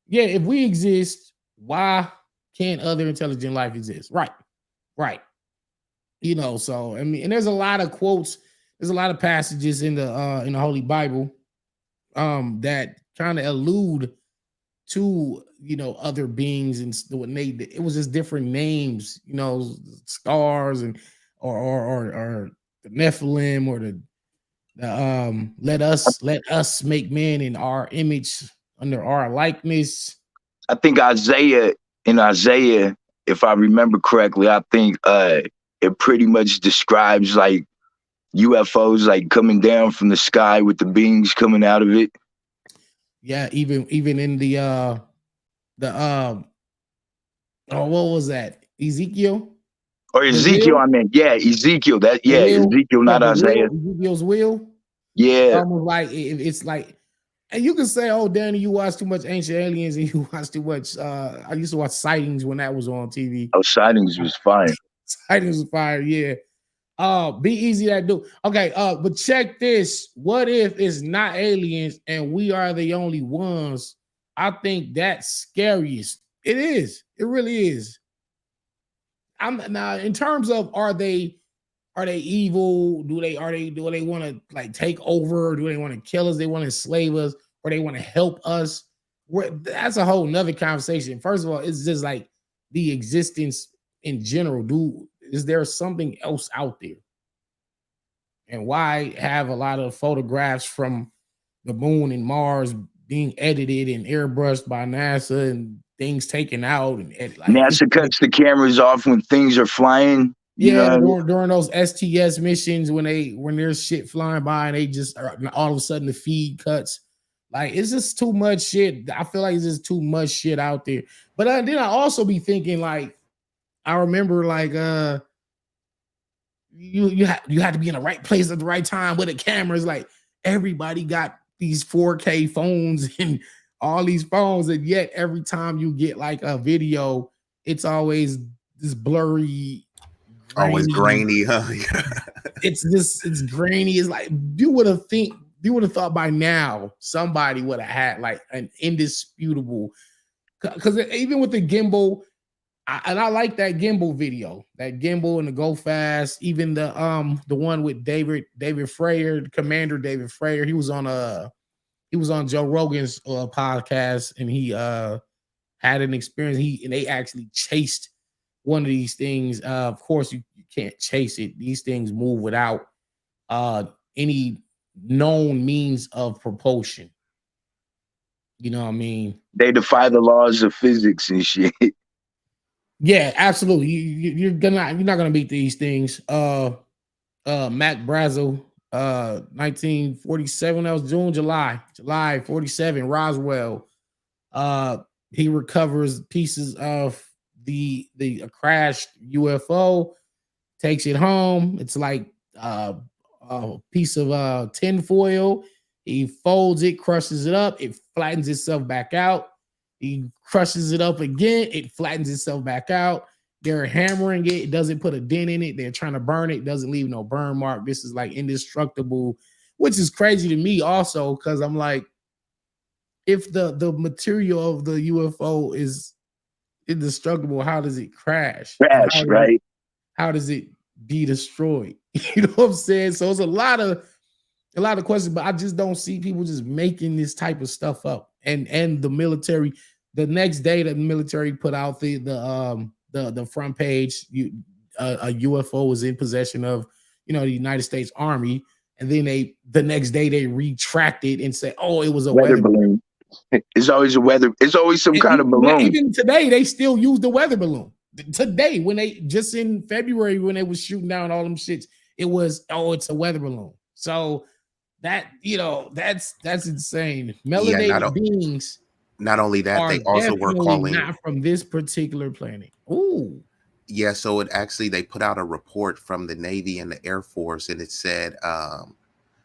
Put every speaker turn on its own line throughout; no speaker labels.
Yeah, if we exist, why can't other intelligent life exist? Right, right. So I mean, and there's a lot of quotes, there's a lot of passages in the Holy Bible that kind of allude to other beings and when it was just different names, stars and or the Nephilim or the let us make man in our image under our likeness.
I think Isaiah, if I remember correctly, I think it pretty much describes like UFOs like coming down from the sky with the beings coming out of it.
Yeah, even in the oh, what was that? Ezekiel?
Or
The
Ezekiel,
will?
I mean, yeah, Ezekiel.
The will?
Ezekiel,
Yeah,
not
the will,
Isaiah.
Ezekiel's will. It's
Yeah,
almost like it's like, and you can say, "Oh, Danny, you watch too much Ancient Aliens and you watch too much." I used to watch Sightings when that was on TV.
our sightings was fire.
Sightings was fire, yeah. B-Eazy that dude. Okay, but check this. What if it's not aliens and we are the only ones? I think that's scariest. It is. It really is. I'm now in terms of are they evil? Do they want to like take over? Do they want to kill us? They want to enslave us, or they want to help us? That's a whole nother conversation. First of all, it's just like the existence in general. Is there something else out there? And why have a lot of photographs from the moon and Mars being edited and airbrushed by NASA and things taken out and like it's
NASA
like,
cuts the cameras off when things are flying. You know
yeah,
what I mean?
during those STS missions when there's shit flying by and they just all of a sudden the feed cuts. Like it's just too much shit. I feel like it's just too much shit out there. But then I also be thinking like I remember like you had to be in the right place at the right time with the cameras. Like everybody got these 4K phones and all these phones, and yet every time you get like a video, it's always this blurry,
Always
grainy.
grainy, huh?
It's grainy. It's like you would have thought by now somebody would have had like an indisputable, because even with the gimbal, and I like that gimbal video, that gimbal and the go fast. Even the one with David Frayer, Commander David Frayer. He was on Joe Rogan's podcast, and he had an experience. And they actually chased one of these things. Of course, you can't chase it. These things move without uh any known means of propulsion. You know what I mean?
They defy the laws of physics and shit.
Yeah, absolutely. You're not gonna beat these things. Mac Brazel, 1947. That was July 47. Roswell. Uh, he recovers pieces of the crashed UFO, takes it home. It's like a piece of tin foil. He folds it, crushes it up, it flattens itself back out. He crushes it up again, it flattens itself back out. They're hammering it, it doesn't put a dent in it. They're trying to burn it, it doesn't leave no burn mark. This is like indestructible, which is crazy to me also because I'm like, if the material of the UFO is indestructible, how does it crash? And
Crash, right?
how does it be destroyed? You know what I'm saying? So it's a lot of questions, but I just don't see people just making this type of stuff up. And the military, the next day, the military put out the front page. A UFO was in possession of the United States Army, and then the next day they retracted and say, oh, it was a
Weather
weather balloon.
balloon. It's always a weather. It's always some
And
kind of balloon.
even today, they still use the weather balloon. Today, when they just in February when they was shooting down all them shits, it was it's a weather balloon. So that's insane.
Yeah,
Melanated beings
not only that,
are
they also were
definitely
calling.
not from this particular planet. Ooh,
Yeah, so they put out a report from the Navy and the Air Force, and it said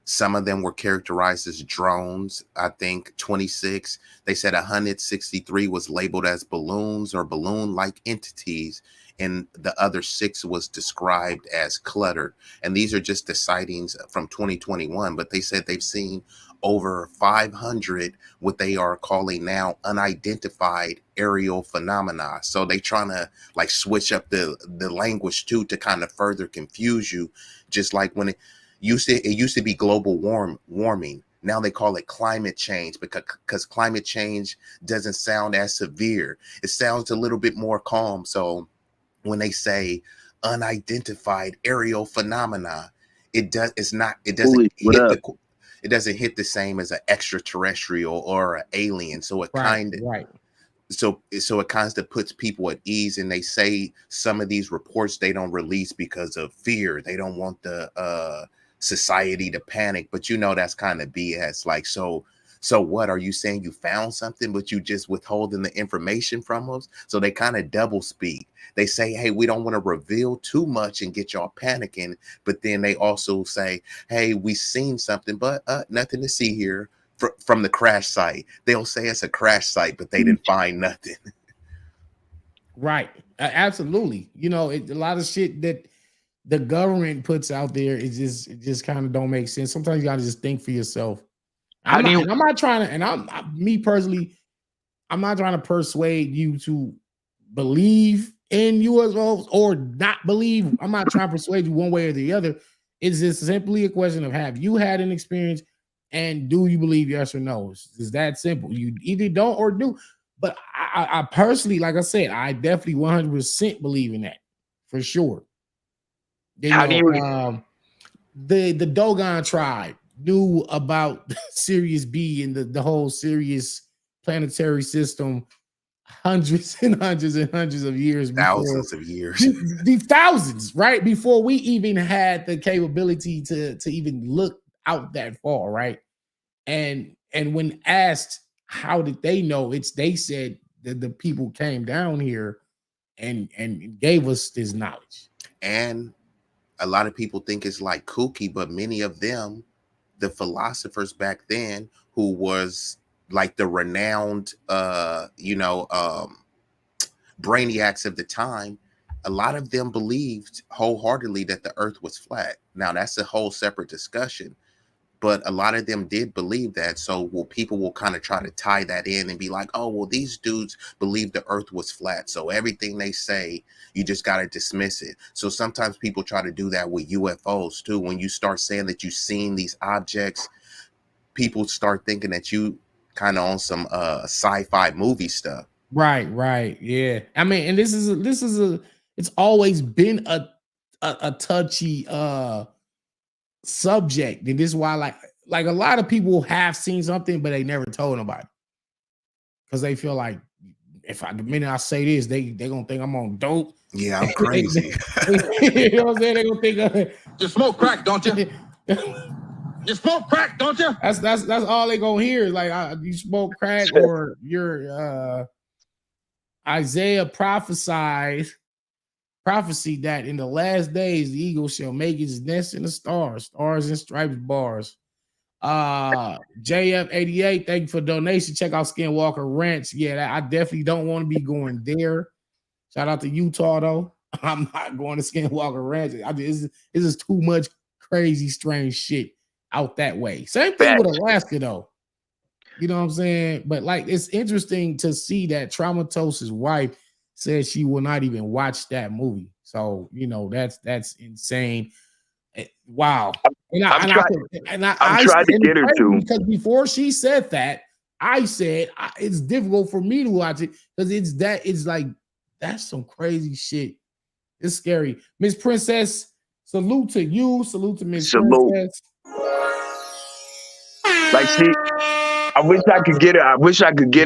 Some of them were characterized as drones. I think 26. They said 163 was labeled as balloons or balloon-like entities, and the other 6 was described as clutter. And these are just the sightings from 2021, but they said they've seen over 500 what they are calling now unidentified aerial phenomena. So they trying to like switch up the language too to kind of further confuse you, just like when it used to be global warming. Now they call it climate change because climate change doesn't sound as severe. It sounds a little bit more calm. So when they say unidentified aerial phenomena, it doesn't
Holy, what
hit
up?
the same as an extraterrestrial or an alien. So it
Right,
kind of
right.
so it kind of puts people at ease, and they say some of these reports they don't release because of fear. They don't want the society to panic, but that's kind of BS. Like, so what are you saying? You found something but you just withholding the information from us? So they kind of double speak. They say, hey, we don't want to reveal too much and get y'all panicking, but then they also say, hey, we seen something but nothing to see here from the crash site. They'll say it's a crash site, but they didn't find nothing.
Right. Absolutely. A lot of shit that the government puts out there is it just kind of don't make sense. Sometimes you gotta just think for yourself.
How do you?
I'm not trying to, and me personally, I'm not trying to persuade you to believe in UFOs or not believe. I'm not trying to persuade you one way or the other. It's just simply a question of, have you had an experience and do you believe, yes or no? It's that simple. You either don't or do. But I personally, like I said, I definitely 100% believe in that for sure.
How do you?
The Dogon tribe knew about Sirius B and the whole Sirius planetary system hundreds and hundreds and hundreds of years before,
Thousands of years.
the thousands, right? Before we even had the capability to even look out that far, right? And when asked how did they know, they said that the people came down here and gave us this knowledge.
And a lot of people think it's like kooky, but many of them, the philosophers back then, who was like the renowned brainiacs of the time, a lot of them believed wholeheartedly that the earth was flat. Now that's a whole separate discussion, but a lot of them did believe that. So people will kind of try to tie that in and be like, oh, well, these dudes believe the earth was flat, so everything they say, you just got to dismiss it. So sometimes people try to do that with UFOs too. When you start saying that you've seen these objects, people start thinking that you kind of on some sci-fi movie stuff.
Right, yeah. I mean, and this is a it's always been a touchy subject, and this is why like a lot of people have seen something, but they never told nobody because they feel like the minute I say this, they gonna think I'm on dope.
Yeah, I'm crazy.
You know what I'm saying? They gonna think
You smoke crack, don't you? You smoke crack, don't you?
that's all they gonna hear is like, you smoke crack, or you're Isaiah prophesied that in the last days the eagle shall make its nest in the stars and stripes bars. JF88, thank you for donation. Check out Skinwalker Ranch. Yeah, I definitely don't want to be going there. Shout out to Utah though. I'm not going to Skinwalker Ranch. This is too much crazy, strange shit out that way. Same thing with Alaska though. You know what I'm saying? But like, it's interesting to see that Traumatosis' wife said she will not even watch that movie. So that's insane. Wow.
I'm trying to get her to,
because before she said that, I said it's difficult for me to watch it because it's like that's some crazy shit. It's scary. Miss Princess, salute to you. Salute to Miss Princess.
Like, see, I wish I could get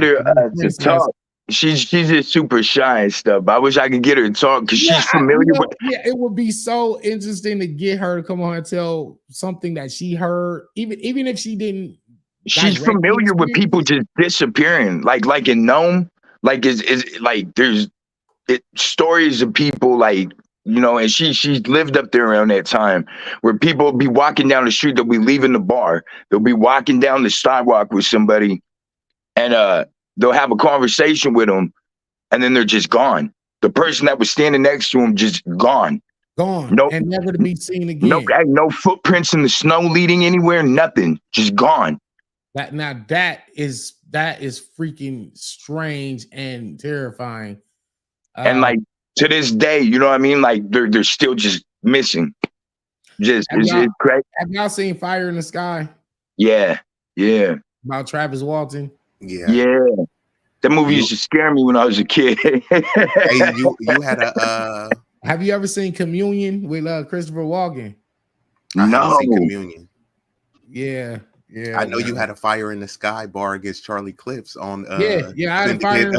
her to talk. She's just super shy and stuff. But I wish I could get her to talk because she's familiar with.
Yeah, it would be so interesting to get her to come on and tell something that she heard, even if she didn't.
She's familiar with people just disappearing, like in Nome. Like is like there's stories of people like you know, and she lived up there around that time where people will be walking down the street, they'll be leaving the bar, they'll be walking down the sidewalk with somebody, and they'll have a conversation with them, and then they're just gone. The person that was standing next to him just gone.
Gone
No,
and never to be seen
no,
again.
no footprints in the snow leading anywhere. Nothing. Just gone.
That is freaking strange and terrifying.
And like to this day, you know what I mean? Like they're still just missing. Just it's crazy.
Have y'all seen Fire in the Sky?
Yeah, yeah.
About Travis Walton?
Yeah.
Yeah. That movie used to scare me when I was a kid.
Hey, you had a
Have you ever seen Communion with Christopher Walken?
I haven't
No.
seen Communion.
Yeah.
I know you had a Fire in the Sky bar against Charlie Clips on
yeah, I had a fire.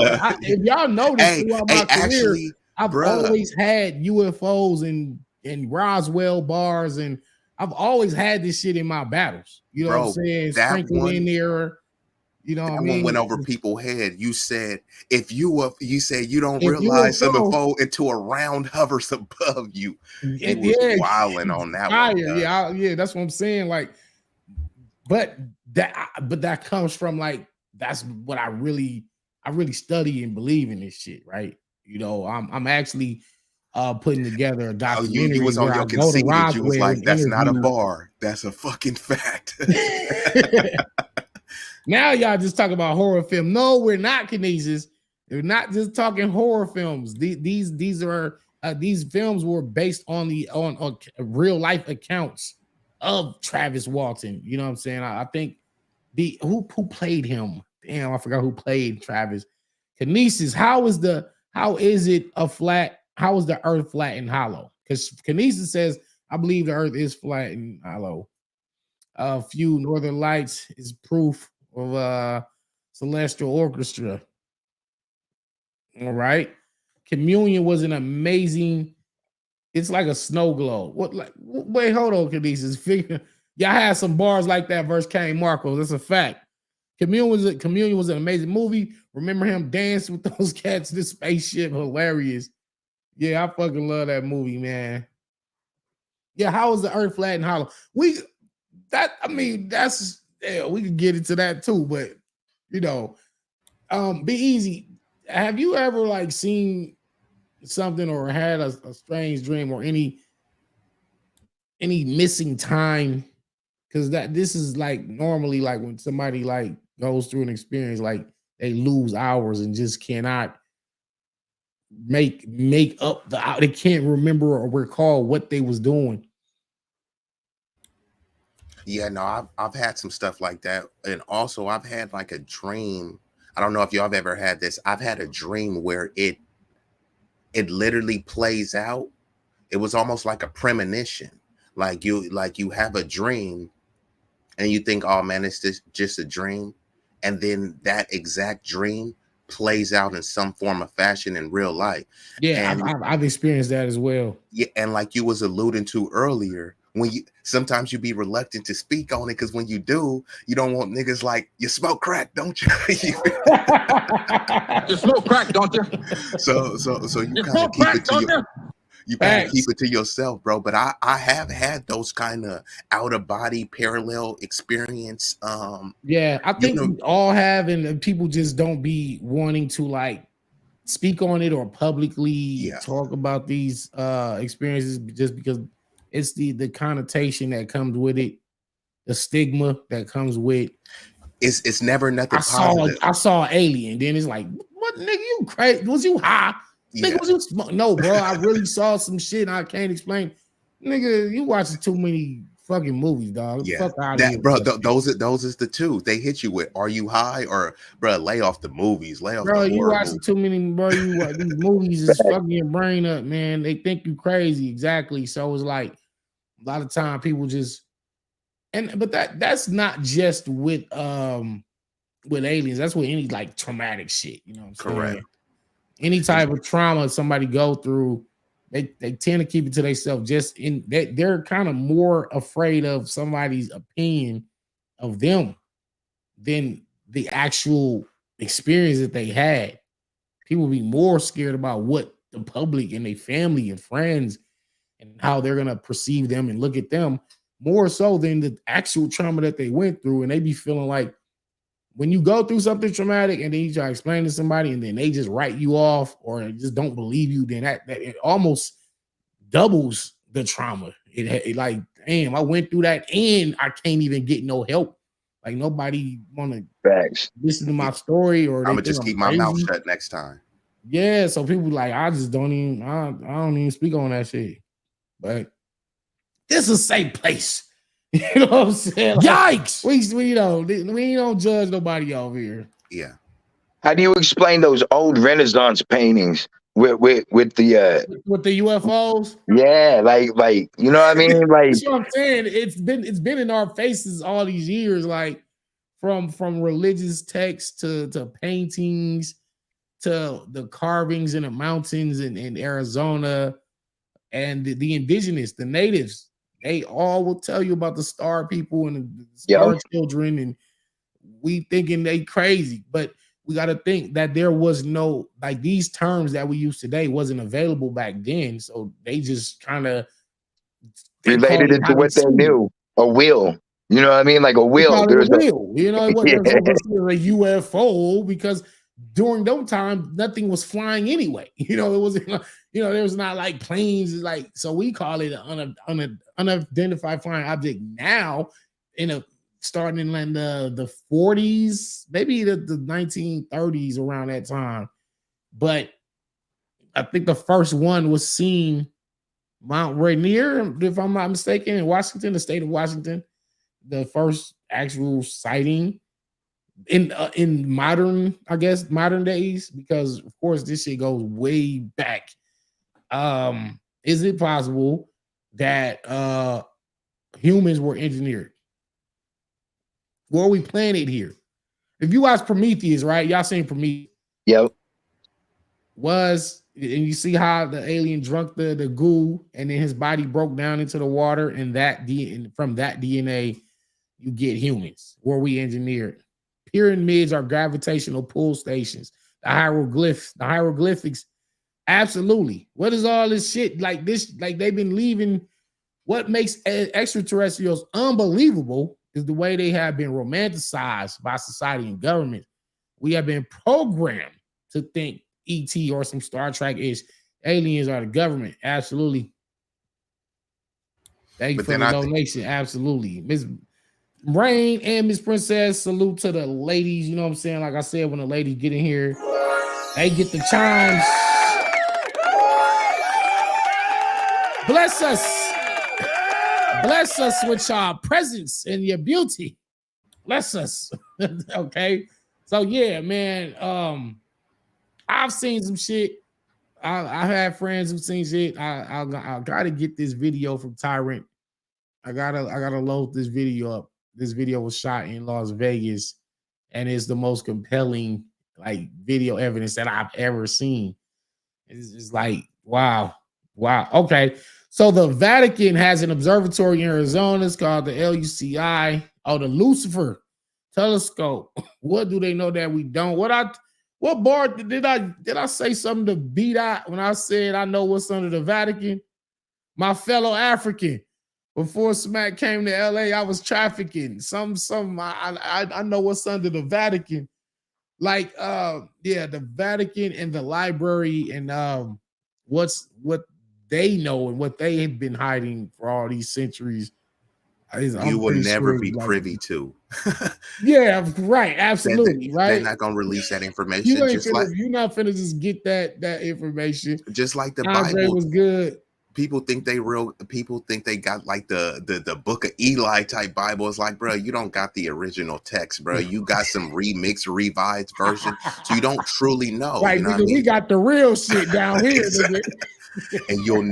If y'all notice throughout my career,
actually,
I've always had UFOs and Roswell bars, and I've always had this shit in my battles. You know what I'm saying? Sprinkled in there. You know what I mean?
One went over people's head. You said you said you don't realize some UFO until a round hovers above you. You was wilding on that one.
Yeah, that's what I'm saying. Like, but that comes from like that's what I really study and believe in this shit, right? You know, I'm actually putting together a documentary.
You was on your conceit. You was like, that's not a bar. That's a fucking fact.
Now y'all just talk about horror film. No, we're not, Kinesis. We're not just talking horror films. These are these films were based on on real life accounts of Travis Walton. You know what I'm saying? I think who played him? Damn, I forgot who played Travis. Kinesis, how is the earth flat and hollow? Because Kinesis says, I believe the earth is flat and hollow. A few northern lights is proof of celestial orchestra. All right. Communion was an amazing, it's like a snow globe. Wait, hold on, Kinesis. Y'all had some bars like that versus Kane Marcos. That's a fact. Communion was an amazing movie. Remember him dancing with those cats in the spaceship? Hilarious. Yeah, I fucking love that movie, man. Yeah, how is the earth flat and hollow? That's we could get into that too, but you know, B-Eazy, have you ever like seen something or had a strange dream or any missing time? Because this is like normally like when somebody like goes through an experience, like they lose hours and just cannot make up they can't remember or recall what they was doing.
Yeah, no, I've had some stuff like that. And also I've had like a dream. I don't know if y'all have ever had this. I've had a dream where it literally plays out. It was almost like a premonition. Like you have a dream and you think, oh man, it's just a dream. And then that exact dream plays out in some form of fashion in real life.
Yeah, and I've experienced that as well.
Yeah, and like you was alluding to earlier, when sometimes you be reluctant to speak on it because when you do, you don't want niggas like, you smoke crack, don't you?
You smoke crack, don't you?
So you kind of keep it to you kind of keep it to yourself, bro. But I have had those kind of out of body parallel experience.
Yeah, I think we all have, and people just don't be wanting to like speak on it or publicly talk about these experiences just because it's the connotation that comes with it, the stigma that comes with.
It's never nothing positive.
I saw Alien, then it's like, what nigga, you crazy? Was you high?
Yeah.
Nigga, was you smoke? No, bro, I really saw some shit I can't explain. Nigga, you watching too many fucking movies, dog.
Yeah,
fuck out of here,
bro. Those is the two they hit you with. Are you high or bro? Lay off the movies. Lay off.
Bro,
the
you watching too many, bro. You watch these movies is fucking your brain up, man. They think you crazy, exactly. So it's like a lot of time people just but that's not just with aliens. That's with any like traumatic shit. You know what I'm saying?
Correct.
Any type of trauma somebody go through, they tend to keep it to themselves. Just they're kind of more afraid of somebody's opinion of them than the actual experience that they had. People be more scared about what the public and their family and friends and how they're gonna perceive them and look at them more so than the actual trauma that they went through. And they be feeling like when you go through something traumatic and then you try to explain to somebody and then they just write you off or just don't believe you, then that it almost doubles the trauma. It like, damn, I went through that and I can't even get no help. Like nobody want to
Facts.
listen to my story, or they
I'm gonna
think
just
I'm
keep my mouth
crazy.
shut next time.
Yeah, so people like, I just don't even, I don't even speak on that shit. But this is a safe place. You know what I'm saying? Like,
Yikes!
We don't judge nobody over here.
Yeah.
How do you explain those old Renaissance paintings with the
With the UFOs?
yeah, like you know what I mean? Like
That's what I'm saying. It's been in our faces all these years, like from religious texts to paintings to the carvings in the mountains in Arizona, and the indigenous, the natives. They all will tell you about the star people and the
yo,
star children, and we thinking they crazy, but we got to think that there was no, like, these terms that we use today wasn't available back then, so they just kind of
related it to
how they
what they
see it.
knew. A will. You know what I mean? Like a
They
will.
call it a
There's a
wheel. You know, it
yeah,
wasn't considered a UFO because during those times nothing was flying anyway. You know, it wasn't. There was not like planes. Like, so we call it an unidentified flying object now. Starting in the 40s, maybe the 1930s, around that time. But I think the first one was seen Mount Rainier, if I'm not mistaken, in Washington, the state of Washington. The first actual sighting in modern, I guess, modern days, because of course this shit goes way back. Is it possible that humans were engineered? Were we planted here? If you watch Prometheus, right? Y'all seen Prometheus?
yep.
And you see how the alien drunk the goo, and then his body broke down into the water, and from that DNA, you get humans. Were we engineered? Pyramids are gravitational pull stations. The hieroglyphics, absolutely. What is all this shit like this? Like, they've been leaving. What makes extraterrestrials unbelievable is the way they have been romanticized by society and government. We have been programmed to think ET or some Star Trek-ish aliens are the government. Absolutely. Thank you for the donation. Absolutely. Miss Rain and Miss Princess, salute to the ladies. You know what I'm saying? Like I said, when the ladies get in here, they get the chimes. Bless us. Bless us with your presence and your beauty. Bless us. Okay. So yeah, man. I've seen some shit. I have friends who've seen shit. I gotta get this video from Tyrant. I gotta load this video up. This video was shot in Las Vegas, and it's the most compelling like video evidence that I've ever seen. It's like, wow. Okay, so the Vatican has an observatory in Arizona. It's called the LUCI. Oh, the Lucifer Telescope. What do they know that we don't? What bar did I say something to B-Dot when I said I know what's under the Vatican? My fellow African. Before Smack came to LA, I was trafficking. I know what's under the Vatican. Like the Vatican and the library and what they know and what they have been hiding for all these centuries.
You will never be privy to.
Yeah, right. Absolutely, right.
They're not gonna release that information.
You're not finna just get that information.
Just like the
Andre
Bible
was good.
People think they got like the book of Eli type Bible. It's like, bro, you don't got the original text, bro. You got some remixed, revised version, so you don't truly know.
Right,
you know
nigga, what I mean? We got the real shit down here, nigga.
And you'll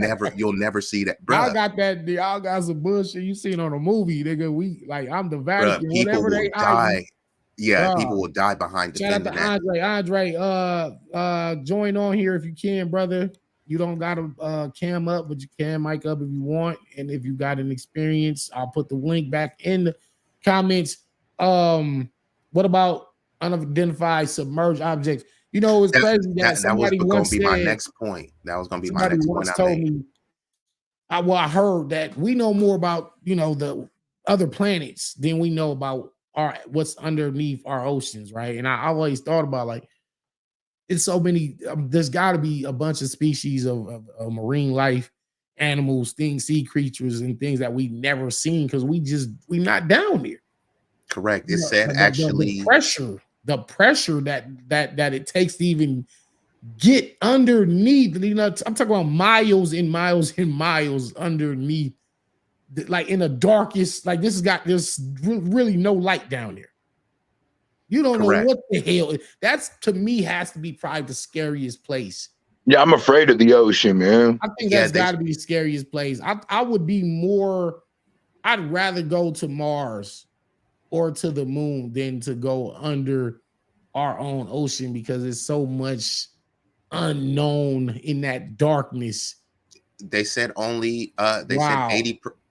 never see that, bro.
I got that. Y'all got some bullshit you seen on a movie, nigga. We like, I'm the Vatican.
Bruh, people
whatever
will
they
die. Yeah, people will die behind
defending
that.
Shout out to Andre. Join on here if you can, brother. You don't gotta cam up, but you can mic up if you want. And if you got an experience, I'll put the link back in the comments. What about unidentified submerged objects? You know, it's crazy that
That was
somebody
going to
once
be my
said,
next point. That was going to be my
somebody
next point
once
I
told
made.
me, I heard that we know more about, you know, the other planets than we know about what's underneath our oceans, right? And I always thought about, like, it's so many. There's got to be a bunch of species of marine life, animals, things, sea creatures, and things that we've never seen because we're not down there.
Correct.
You
It
know,
said actually.
the pressure that it takes to even get underneath. You know, I'm talking about miles and miles and miles underneath, like in the darkest. Like there's really no light down there. You don't know
Correct.
what the hell. That's, to me, has to be probably the scariest place.
Yeah, I'm afraid of the ocean, man.
I think
Yeah,
that's got to be the scariest place. I would be more. I'd rather go to Mars or to the moon than to go under our own ocean because there's so much unknown in that darkness.
they said only they said
Wow.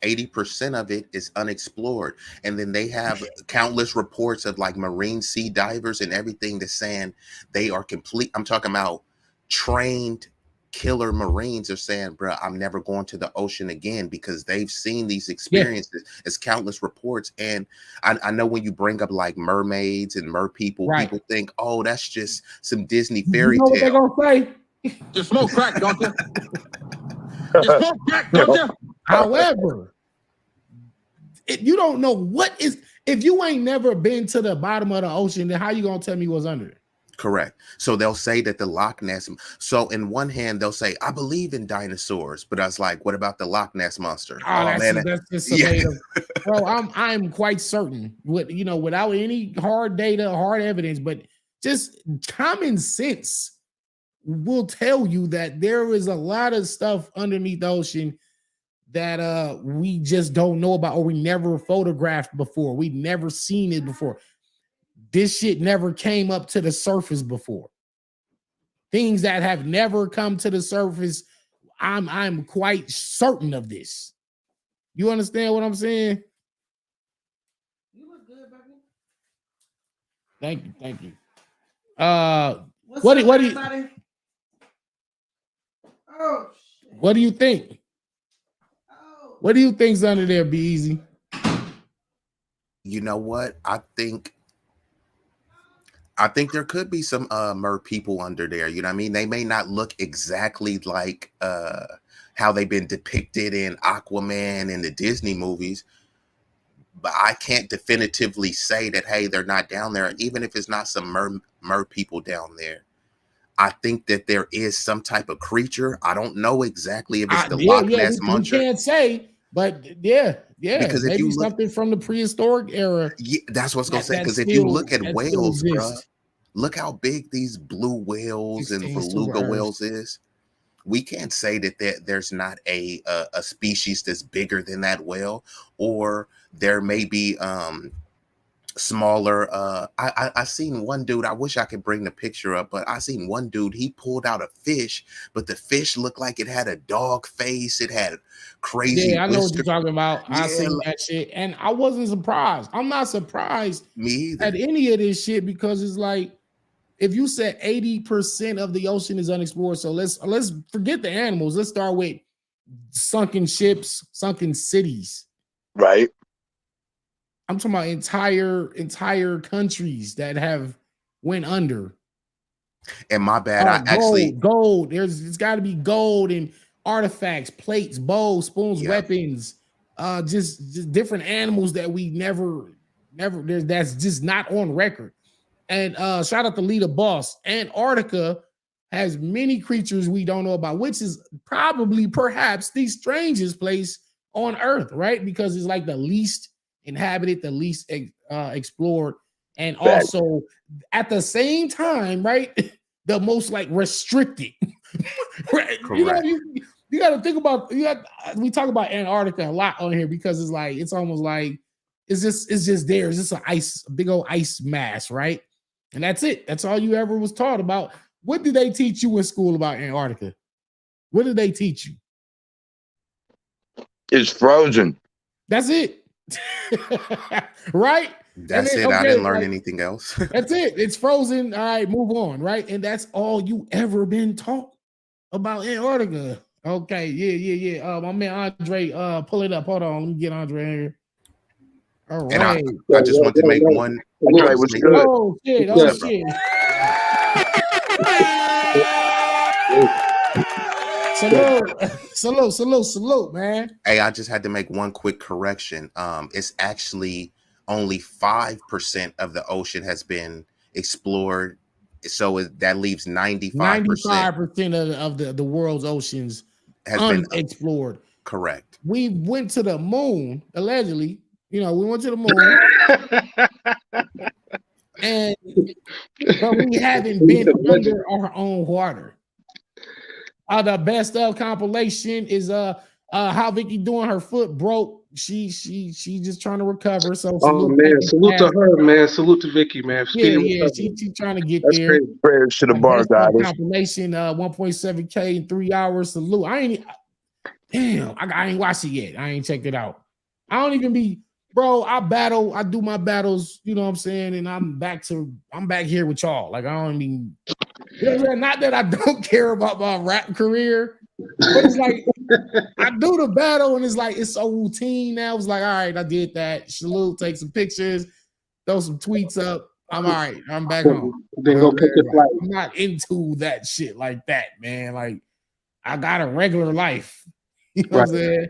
80% of it is unexplored, and then they have countless reports of like marine sea divers and everything that's saying they are complete. I'm talking about trained killer marines are saying, bro, I'm never going to the ocean again because they've seen these experiences. As countless reports. And I know when you bring up like mermaids and mer people,
Right.
people think, oh, that's just some Disney
You
fairy
know what they're
tale.
gonna say?
You smoke crack, don't you? You smoke crack, don't you?
However, you don't know what is. If you ain't never been to the bottom of the ocean, then how you gonna tell me what's under it?
Correct. So they'll say that the Loch Ness. So in one hand, they'll say, I believe in dinosaurs, but I was like, what about the Loch Ness monster?
Oh, that's just
yeah.
native. Bro, I'm quite certain without any hard data, hard evidence, but just common sense will tell you that there is a lot of stuff underneath the ocean that we just don't know about, or we never photographed before. We've never seen it before. This shit never came up to the surface before. Things that have never come to the surface. I'm quite certain of this. You understand what I'm saying? You look good, baby. Thank you. What do you oh, shit. What do you think? Oh. What do you think's under there, B-Eazy?
You know what? I think there could be some mer people under there. You know what I mean? They may not look exactly like how they've been depicted in Aquaman and the Disney movies, but I can't definitively say that, hey, they're not down there. And even if it's not some mer people down there, I think that there is some type of creature. I don't know exactly if it's the Loch Ness
we
monster.
can't say, but yeah,
because
maybe
if you look,
something from the prehistoric era.
yeah, that's what's gonna say. Because if you look at whales, bro,
exist.
look how big these blue whales and
16
beluga
super
whales is. We can't say that there's not a species that's bigger than that whale, or there may be smaller. I seen one dude. I wish I could bring the picture up, but I seen one dude. He pulled out a fish, but the fish looked like it had a dog face. It had crazy.
Yeah, I know what you're talking about.
Yeah,
I seen that shit, and I wasn't surprised. I'm not surprised
me either.
at any of this shit because it's like, if you said 80% of the ocean is unexplored, so let's forget the animals. Let's start with sunken ships, sunken cities.
Right.
I'm talking about entire countries that have went under.
And my bad,
gold. It's got to be gold and artifacts, plates, bowls, spoons, weapons, just different animals that we never that's just not on record. And shout out to Leader Boss. Antarctica has many creatures we don't know about, which is perhaps the strangest place on Earth, right? Because it's like the least inhabited, the least explored, and also at the same time, right, the most like restricted. Right? You got to think about we talk about Antarctica a lot on here because it's almost like it's just there. It's just a big old ice mass, right? And that's it. That's all you ever was taught about. What did they teach you in school about Antarctica? What did they teach you?
It's frozen.
That's it. Right?
That's
then,
it. I
okay,
didn't learn
like,
anything else.
that's it. It's frozen. All right, move on, right? And that's all you ever been taught about Antarctica. Okay, yeah. My man Andre, pull it up. Hold on, let me get Andre in here. All
And
right.
I just want to make one.
Andre, what's
statement.
good?
Oh shit!
What's
Oh
up, bro?
shit! Salute, man.
Hey, I just had to make one quick correction. It's actually only 5% of the ocean has been explored, so that leaves 95%
95% of the world's oceans
has been
unexplored.
correct.
We went to the moon, allegedly. You know, we went to the moon, but we haven't been under our own water. The best of compilation is how Vicky doing. Her foot broke. She just trying to recover. So
salute to her, man. Salute to Vicky, man.
Yeah. She trying to get
That's
there.
crazy.
Prayers to the bar goddess.
Compilation 1.7K in 3 hours. Salute. I ain't watched it yet. I ain't checked it out. I don't even be, bro. I do my battles, you know what I'm saying? And I'm back here with y'all. Like, I don't mean, not that I don't care about my rap career, but it's like I do the battle and it's so routine now. It's like, all right, I did that. Salute, take some pictures, throw some tweets up. I'm all right. I'm back home.
Then go pick a flight.
I'm not into that shit like that, man. Like, I got a regular life. You know what I'm saying?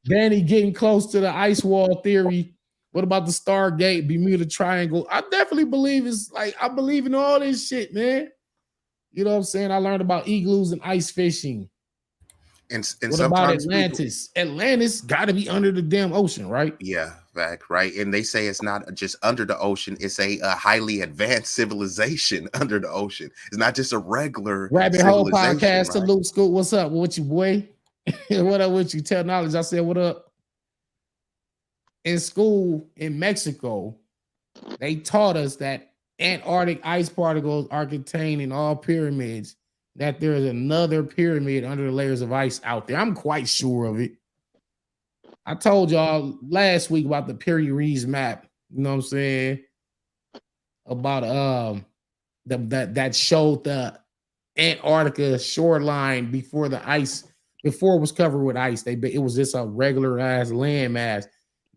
Danny getting close to the ice wall theory. What about the Stargate, Bermuda Triangle? I definitely believe I believe in all this shit, man. You know what I'm saying? I learned about igloos and ice fishing.
And
what about Atlantis? Atlantis got to be under the damn ocean, right?
Yeah, fact, right. And they say it's not just under the ocean; it's a highly advanced civilization under the ocean. It's not just a regular
Rabbit Hole
civilization.
Podcast.
Right?
Salute, Scoot. What's up? What you, boy? What up with you? Tell knowledge. I said, what up? In school in Mexico, they taught us that Antarctic ice particles are contained in all pyramids, that there is another pyramid under the layers of ice out there. I'm quite sure of it. I told y'all last week about the Piri-Reis map, you know what I'm saying? About that showed the Antarctica shoreline before it was covered with ice. It was just a regular ass landmass.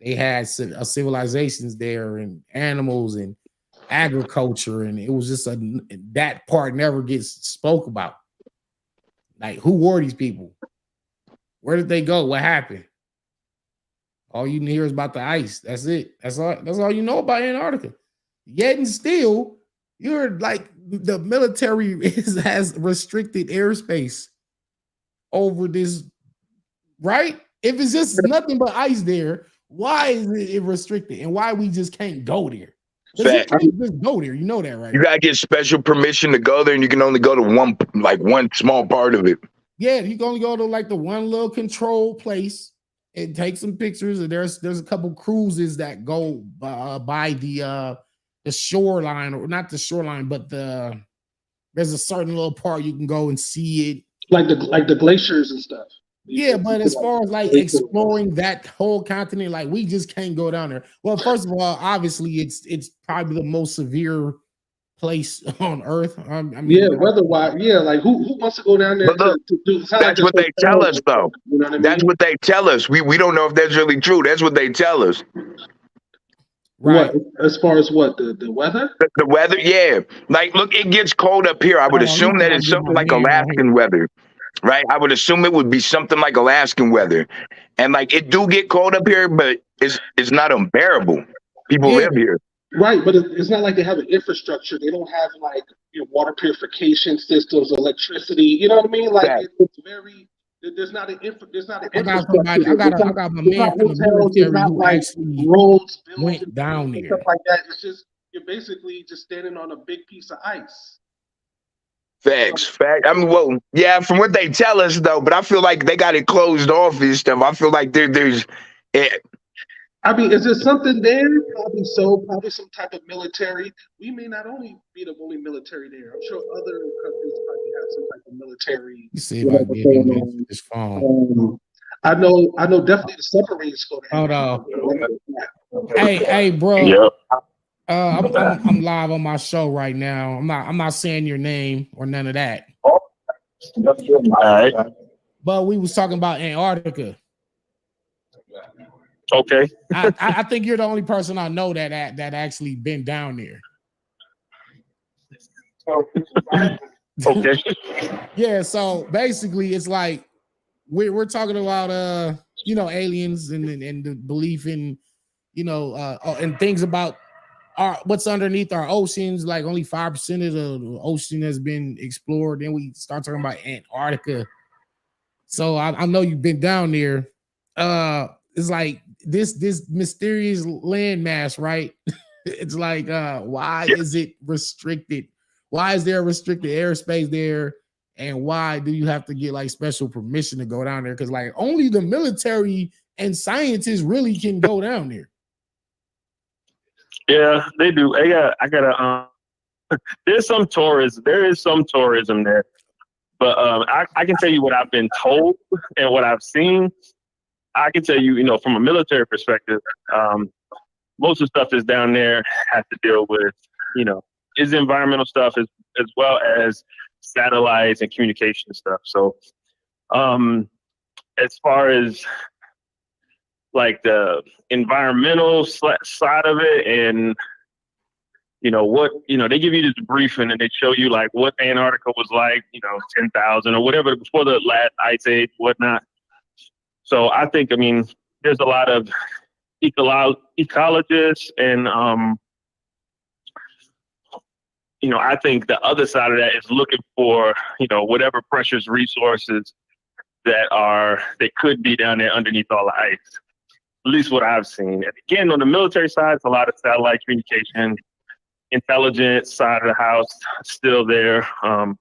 They had civilizations there and animals and agriculture, and it was just that part never gets spoke about. Like, who were these people? Where did they go? What happened? All you hear is about the ice. That's it. That's all you know about Antarctica. Yet and still, you're like, the military has restricted airspace over this, right? If it's just nothing but ice there, why is it restricted? And why we just can't go there? Because you can't just go there. You know that, right?
You gotta get special permission to go there, and you can only go to one small part of it.
Yeah, you can only go to like the one little control place and take some pictures. And there's a couple cruises that go by the shoreline, or not the shoreline, but there's a certain little part you can go and see it,
like the glaciers and stuff.
Yeah, but as far as like exploring that whole continent, like, we just can't go down there. Well, first of all, obviously it's probably the most severe place on Earth. I mean,
yeah, weather-wise, yeah. Like, who wants to go down there to do?
That's what they tell us, though.
You know what I mean?
That's what they tell us. We don't know if that's really true. That's what they tell us.
Right.
What, as far as what, the weather?
The weather, yeah. Like, look, it gets cold up here. I would assume that it's something like Alaskan weather, right? I would assume it would be something like Alaskan weather. And like, it do get cold up here, but it's not unbearable. People live here.
Right, but it's not like they have an infrastructure. They don't have like water purification systems, electricity. You know what I mean? Like, it's very. There's not an infrastructure.
I got my man from the military who actually
roads,
went down there.
Stuff like that. It's just, you're basically just standing on a big piece of ice.
Facts. I mean, well, yeah, from what they tell us though, but I feel like they got it closed off and stuff. I feel like there's.
I mean, is there something there? Probably so. Probably some type of military. We may not only be the only military there. I'm sure other countries probably have some type of military.
You see if I get him this phone.
I know. Definitely the submarines go there.
Hold on. Hey, bro.
Yep.
I'm live on my show right now. I'm not saying your name or none of that.
All right.
But we was talking about Antarctica.
Okay.
I think you're the only person I know that actually been down there.
Okay.
Yeah, so basically it's like we're talking about aliens and the belief in and things about what's underneath our oceans. Like only 5% of the ocean has been explored. Then we start talking about Antarctica. So I know you've been down there. It's like this mysterious landmass, right? It's like why is it restricted? Why is there restricted airspace there? And why do you have to get like special permission to go down there? Because like only the military and scientists really can go down there.
Yeah, they do. I gotta. There's some tourism. There is some tourism there, but I can tell you what I've been told and what I've seen. I can tell you, from a military perspective, most of the stuff that's down there has to deal with, is environmental stuff as well as satellites and communication stuff. So, as far as like the environmental side of it, and they give you this briefing and they show you like what Antarctica was like, 10,000 or whatever before the last ice age, whatnot. So I think, there's a lot of ecologists and, I think the other side of that is looking for, whatever precious resources that could be down there underneath all the ice. At least what I've seen. And again, on the military side, it's a lot of satellite communication, intelligence side of the house still there.
I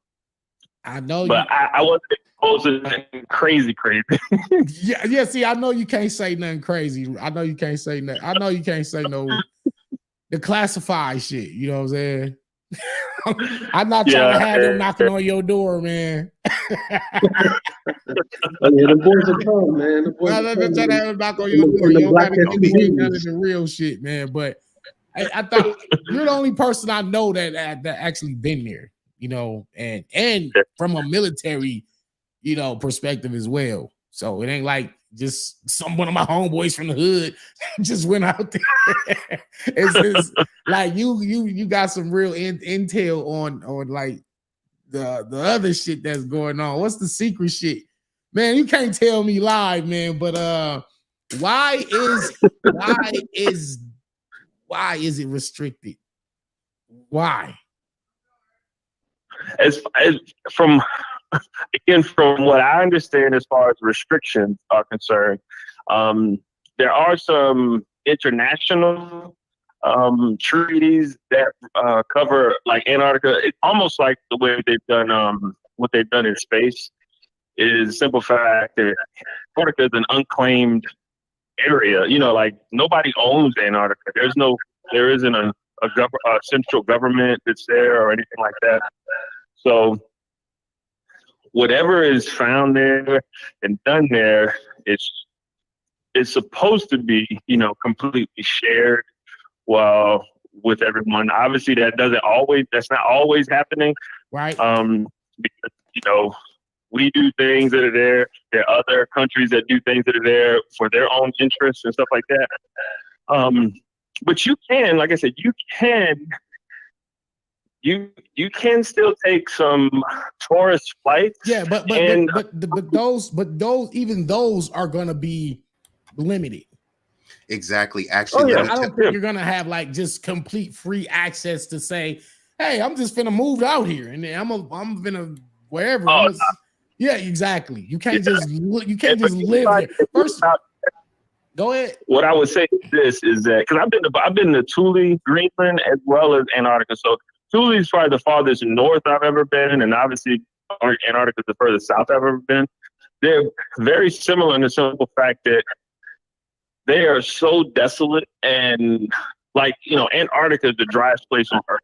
know,
but I wasn't exposed to nothing crazy.
yeah. See, I know you can't say nothing crazy. I know you can't say nothing. I know you can't say no the classified shit. You know what I'm saying? I'm not trying to have them knocking on your door, man.
The boys are calm, man. The boys are
trying to have them knock on your door. You don't got to get none of the real shit, man. But I thought you're the only person I know that actually been there, and from a military, perspective as well. So it ain't like just one of my homeboys from the hood just went out there. it's like you got some real intel on like the other shit that's going on. What's the secret shit, man? You can't tell me live, man. But why is it restricted? Why?
As from what I understand, as far as restrictions are concerned, there are some international treaties that cover like Antarctica. It's almost like the way they've done what they've done in space. Is the simple fact that Antarctica is an unclaimed area. Like nobody owns Antarctica. There isn't a central government that's there or anything like that. So whatever is found there and done there, it's supposed to be, completely shared with everyone. Obviously that's not always happening.
Right.
Because, we do things that are there. There are other countries that do things that are there for their own interests and stuff like that. But you can, like I said, you can still take some tourist flights.
Yeah, but those are gonna be limited.
Exactly. Actually,
I don't think you're gonna have like just complete free access to say, hey, I'm just gonna move out here and then I'm gonna wherever. Yeah, exactly. You can't just live there. First, go ahead.
What I would say is that because I've been to Thule, Greenland, as well as Antarctica. So Thule is probably the farthest north I've ever been, and obviously Antarctica is the furthest south I've ever been. They're very similar in the simple fact that they are so desolate, and like Antarctica is the driest place on Earth.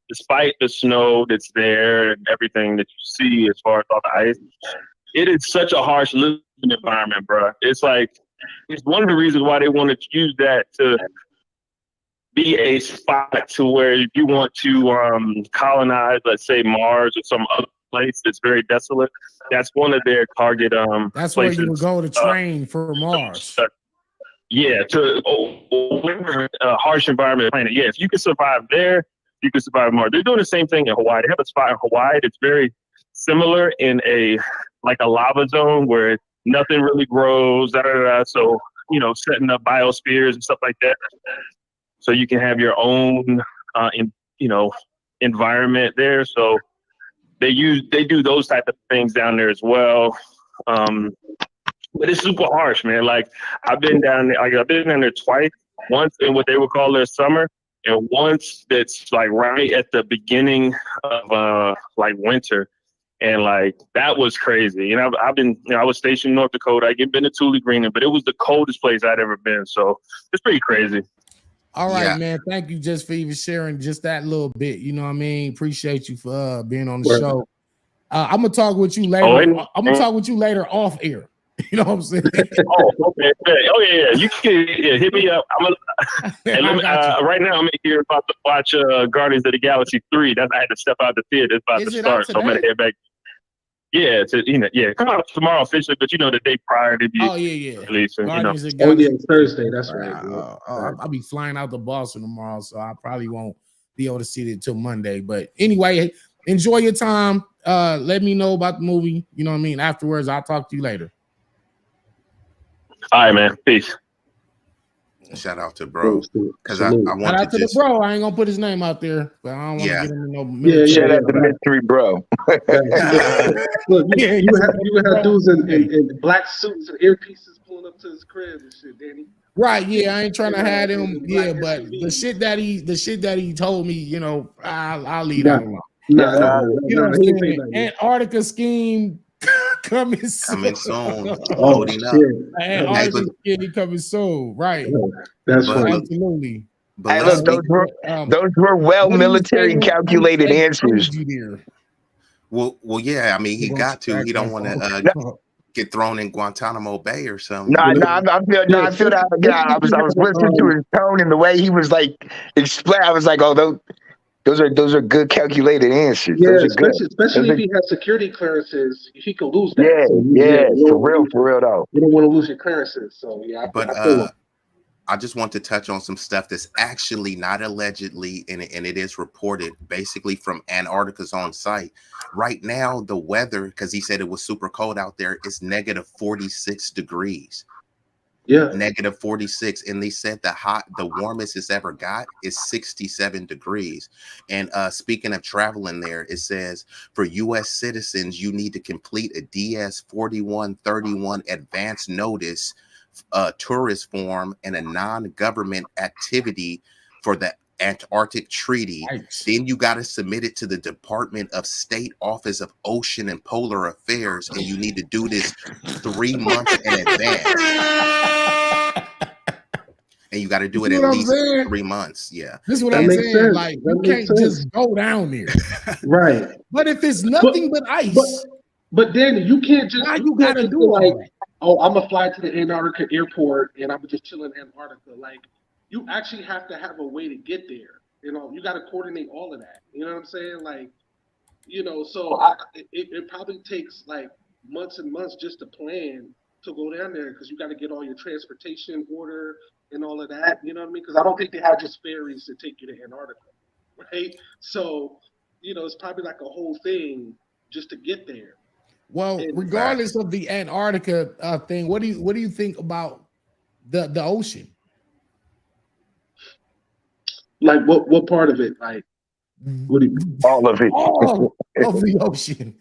Despite the snow that's there and everything that you see as far as all the ice, it is such a harsh living environment, bro. It's like it's one of the reasons why they wanted to use that to be a spot to where if you want to colonize, let's say Mars or some other place that's very desolate, that's one of their target
That's where
places.
you would go to train for Mars.
Yeah, to harsh environment planet. Yeah, if you can survive there, you can survive Mars. They're doing the same thing in Hawaii. They have a spot in Hawaii that's very similar in a lava zone where nothing really grows. So setting up biospheres and stuff like that, so you can have your own environment there. So they do those type of things down there as well. But it's super harsh, man. Like I've been down there twice. Once in what they would call their summer, and once that's like right at the beginning of winter. And like that was crazy. And I've been, I was stationed in North Dakota. I been to Tule Greenland, but it was the coldest place I'd ever been. So it's pretty crazy.
All right,
Yeah.
man. Thank you just for even sharing just that little bit. You know what I mean? Appreciate you for being on the show. I'm gonna talk with you later. I'm gonna talk with you later off air. You know what I'm saying?
Oh, okay. Yeah. You can hit me up. Right now, I'm here about to watch Guardians of the Galaxy 3. I had to step out the theater. It's about to start, so I'm gonna head back. Yeah, come out tomorrow officially, but the day prior to be releasing.
Guardians of the Galaxy.
It's Thursday. That's right.
I'll be flying out to Boston tomorrow, so I probably won't be able to see it until Monday. But anyway, enjoy your time. Let me know about the movie. You know what I mean? Afterwards, I'll talk to you later.
All right, man. Peace.
Shout out to bro, because I want
Shout out to the bro. I ain't gonna put his name out there, but I don't want to get him in no military.
Shout out to mystery bro.
Look, you would have dudes in black suits and earpieces pulling up to his crib and shit, Danny.
Right? Yeah, I ain't trying to have him. Yeah, but the shit that he told me, I'll leave that alone. Antarctica scheme. Coming soon.
Loading up.
Antarctica scheme coming soon. Right.
That's right.
Absolutely.
Hey, look, those were well military calculated answers.
Well, yeah. I mean, he got to. He don't want to get thrown in Guantanamo Bay or something.
I feel that. I was listening to his tone and the way he was like explain. I was like, oh, those are good calculated answers.
Yeah,
those are good.
Especially if he has security clearances, he could lose that.
Yeah, for real though.
You don't want to lose your clearances, so yeah.
I just want to touch on some stuff that's actually not allegedly, and it is reported basically from Antarctica's on site. Right now, the weather, because he said it was super cold out there, is negative 46 degrees.
Yeah,
negative 46, and they said the warmest it's ever got is 67 degrees. And speaking of traveling there, it says for U.S. citizens, you need to complete a DS 4131 advance notice, tourist form, and a non-government activity for the Antarctic Treaty.
Nice.
Then you got to submit it to the Department of State Office of Ocean and Polar Affairs, and you need to do this 3 months in advance. And you got to do it at least 3 months. Yeah,
this is what I'm saying. Sense. Like you can't just go down there,
right?
But if it's nothing but ice,
but then you can't just.
Now you got to do
like, oh, I'm gonna fly to the Antarctica airport and I'm just chilling in Antarctica. Like, you actually have to have a way to get there. You got to coordinate all of that. You know what I'm saying? Like, so it probably takes like months and months just to plan to go down there, because you got to get all your transportation order and all of that. You know what I mean? Because I don't think they have just ferries to take you to Antarctica, right? So, it's probably like a whole thing just to get there.
Well, regardless of the Antarctica thing, what do you think about the ocean?
Like what part of it? Like, what do you?
All of it.
All of the ocean.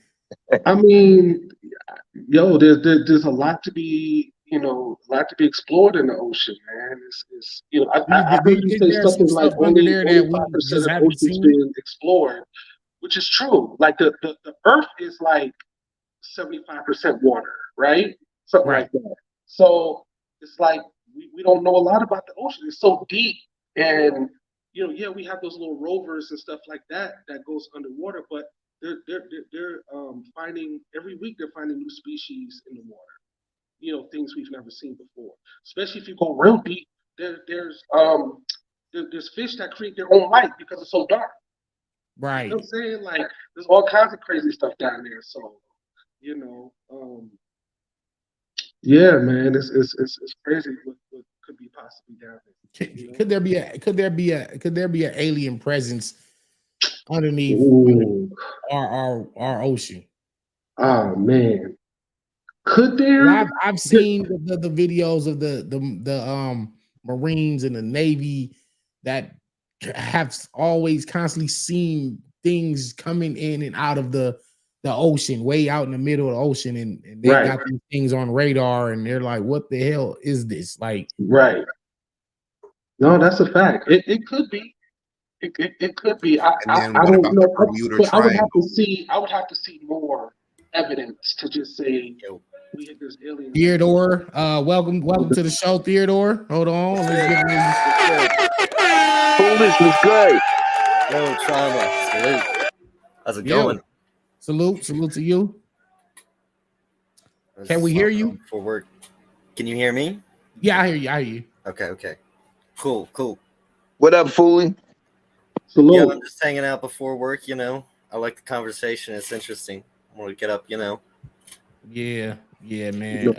I mean, there's a lot to be, a lot to be explored in the ocean, man. It's I heard you say something like only 5% of the ocean's been explored, which is true. Like the Earth is like 75% water, right? Something like that. So it's like we don't know a lot about the ocean. It's so deep, and we have those little rovers and stuff like that goes underwater, but they're finding every week. They're finding new species in the water. things we've never seen before. Especially if you go real deep, there's fish that create their own light because it's so dark. You know
Right.
what I'm saying? Like there's all kinds of crazy stuff down there. So, you know, yeah, man, it's crazy what could be possibly down there.
Could there be an alien presence underneath
Ooh,
our ocean?
oh man, could
Well,
there?
I've seen the videos of the Marines and the Navy that have always constantly seen things coming in and out of the ocean, way out in the middle of the ocean, and they
Right,
got these things on radar, and they're like, "What the hell is this?" Like,
right. No, that's a fact. It could be. It could be.
And then
I
what
don't
about the
know,
Bermuda
but I would have to
Triangle?
see. I would have to see more evidence to just say
Yo,
we hit this alien.
Theodore, welcome to the show, Theodore. Hold on, let's get ready.
Foolish was good.
yo, trauma. Salute. How's it
Yeah,
going?
salute to you.
I was
Can we
just
hear
hopping
you?
on before work. Can you hear me?
Yeah, I hear you. I hear you.
Okay. Cool.
What up, Foolie?
Yeah,
Salute.
I'm just hanging out before work, I like the conversation. It's interesting. I want to get up,
Yeah, man.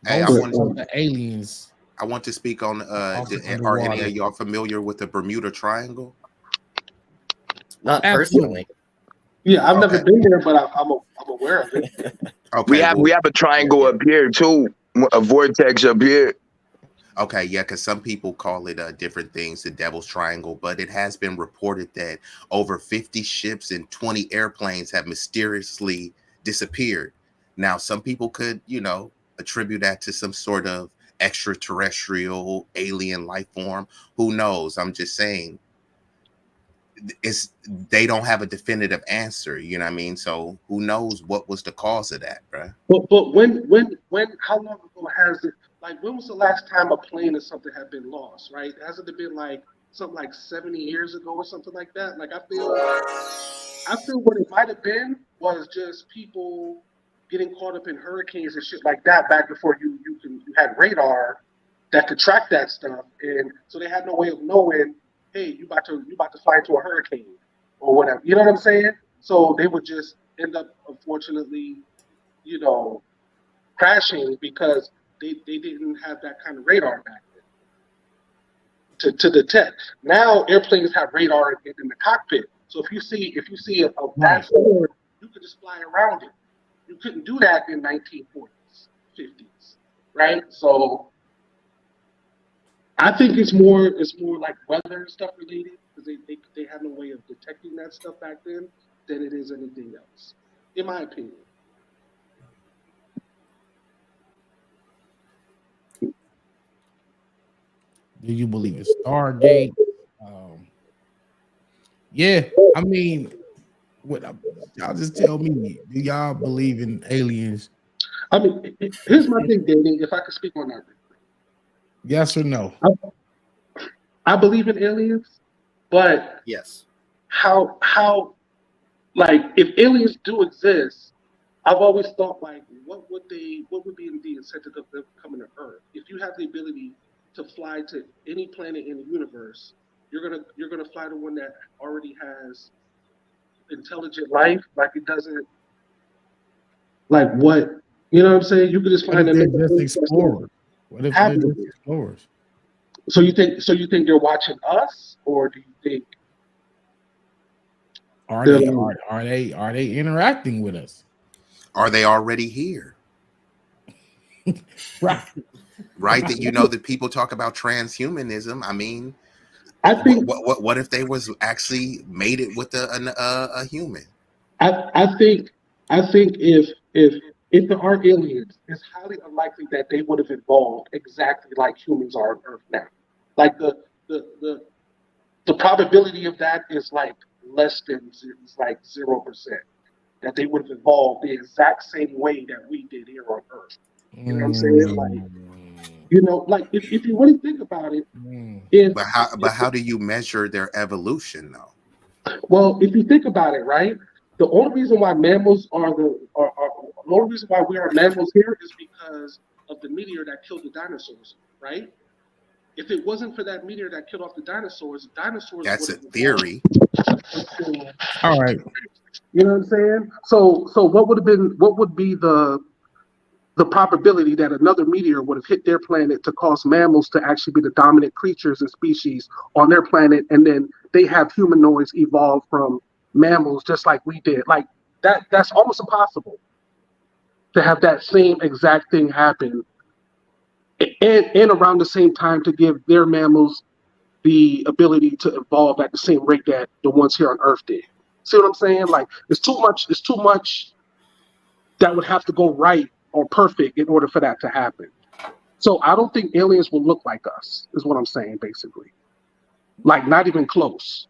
Hey, I
Most
want
of the aliens
I want to speak on.
also
Are any
underwater.
of y'all familiar with the Bermuda Triangle?
Not
Absolutely.
personally.
Yeah, I've never
Okay.
been there, but I'm aware of it.
We
Okay.
have
Well,
we have a triangle
yeah.
up here too, a vortex up here.
Okay, yeah, because some people call it different things, the Devil's Triangle, but it has been reported that over 50 ships and 20 airplanes have mysteriously disappeared. Now, some people could, attribute that to some sort of extraterrestrial alien life form. Who knows? I'm just saying they don't have a definitive answer, you know what I mean? So who knows what was the cause of that, bruh?
But how long ago has it? Like when was the last time a plane or something had been lost? Right? Hasn't it been like something like 70 years ago or something like that? Like I feel what it might have been was just people getting caught up in hurricanes and shit like that back before you had radar that could track that stuff, and so they had no way of knowing, hey, you about to fly into a hurricane or whatever. You know what I'm saying? So they would just end up, unfortunately, you know, crashing because they didn't have that kind of radar back then to detect. Now airplanes have radar in the cockpit. So if you see a
Right.
fast storm, you could just fly around it. You couldn't do that in 1940s, 50s, right? So I think it's more like weather stuff related because they have no way of detecting that stuff back then than it is anything else, in my opinion.
Do you believe in Stargate? Um, yeah, I mean, what y'all just tell me? Do y'all believe in aliens?
I mean, here's my thing, Danny. If I could speak on that,
Yes or no?
I believe in aliens, but
Yes.
how like if aliens do exist, I've always thought like what would be the incentive of them coming to Earth? If you have the ability to fly to any planet in the universe, you're gonna fly to one that already has intelligent life, like it doesn't like what you know what I'm saying? You could just
What
find
if they're
another
just
place that's not
explorers? What if they're just
habitable.
explorers?
So you think they're watching us, or do you think
Are
they're
they
like,
are they interacting with us?
Are they already here?
Right.
Right, that people talk about transhumanism. I mean,
I think
what if they was actually made it with a human?
I think if there are aliens, it's highly unlikely that they would have evolved exactly like humans are on Earth now. Like the the the probability of that is like less than is like 0% that they would have evolved the exact same way that we did here on Earth. You know what I'm saying? Like
Mm,
like if you really think about it,
mm.
if,
But how do you measure their evolution though?
well, if you think about it, right? The only reason why mammals are the only reason why we are mammals here is because of the meteor that killed the dinosaurs, right? If it wasn't for that meteor that killed off the dinosaurs
That's
would
a
have
theory.
All right.
You know what I'm saying? So what would be the probability that another meteor would have hit their planet to cause mammals to actually be the dominant creatures and species on their planet, and then they have humanoids evolve from mammals just like we did? Like that's almost impossible to have that same exact thing happen and around the same time to give their mammals the ability to evolve at the same rate that the ones here on Earth did. See what I'm saying? Like it's too much that would have to go right or perfect in order for that to happen. So I don't think aliens will look like us, is what I'm saying, basically. Like not even close.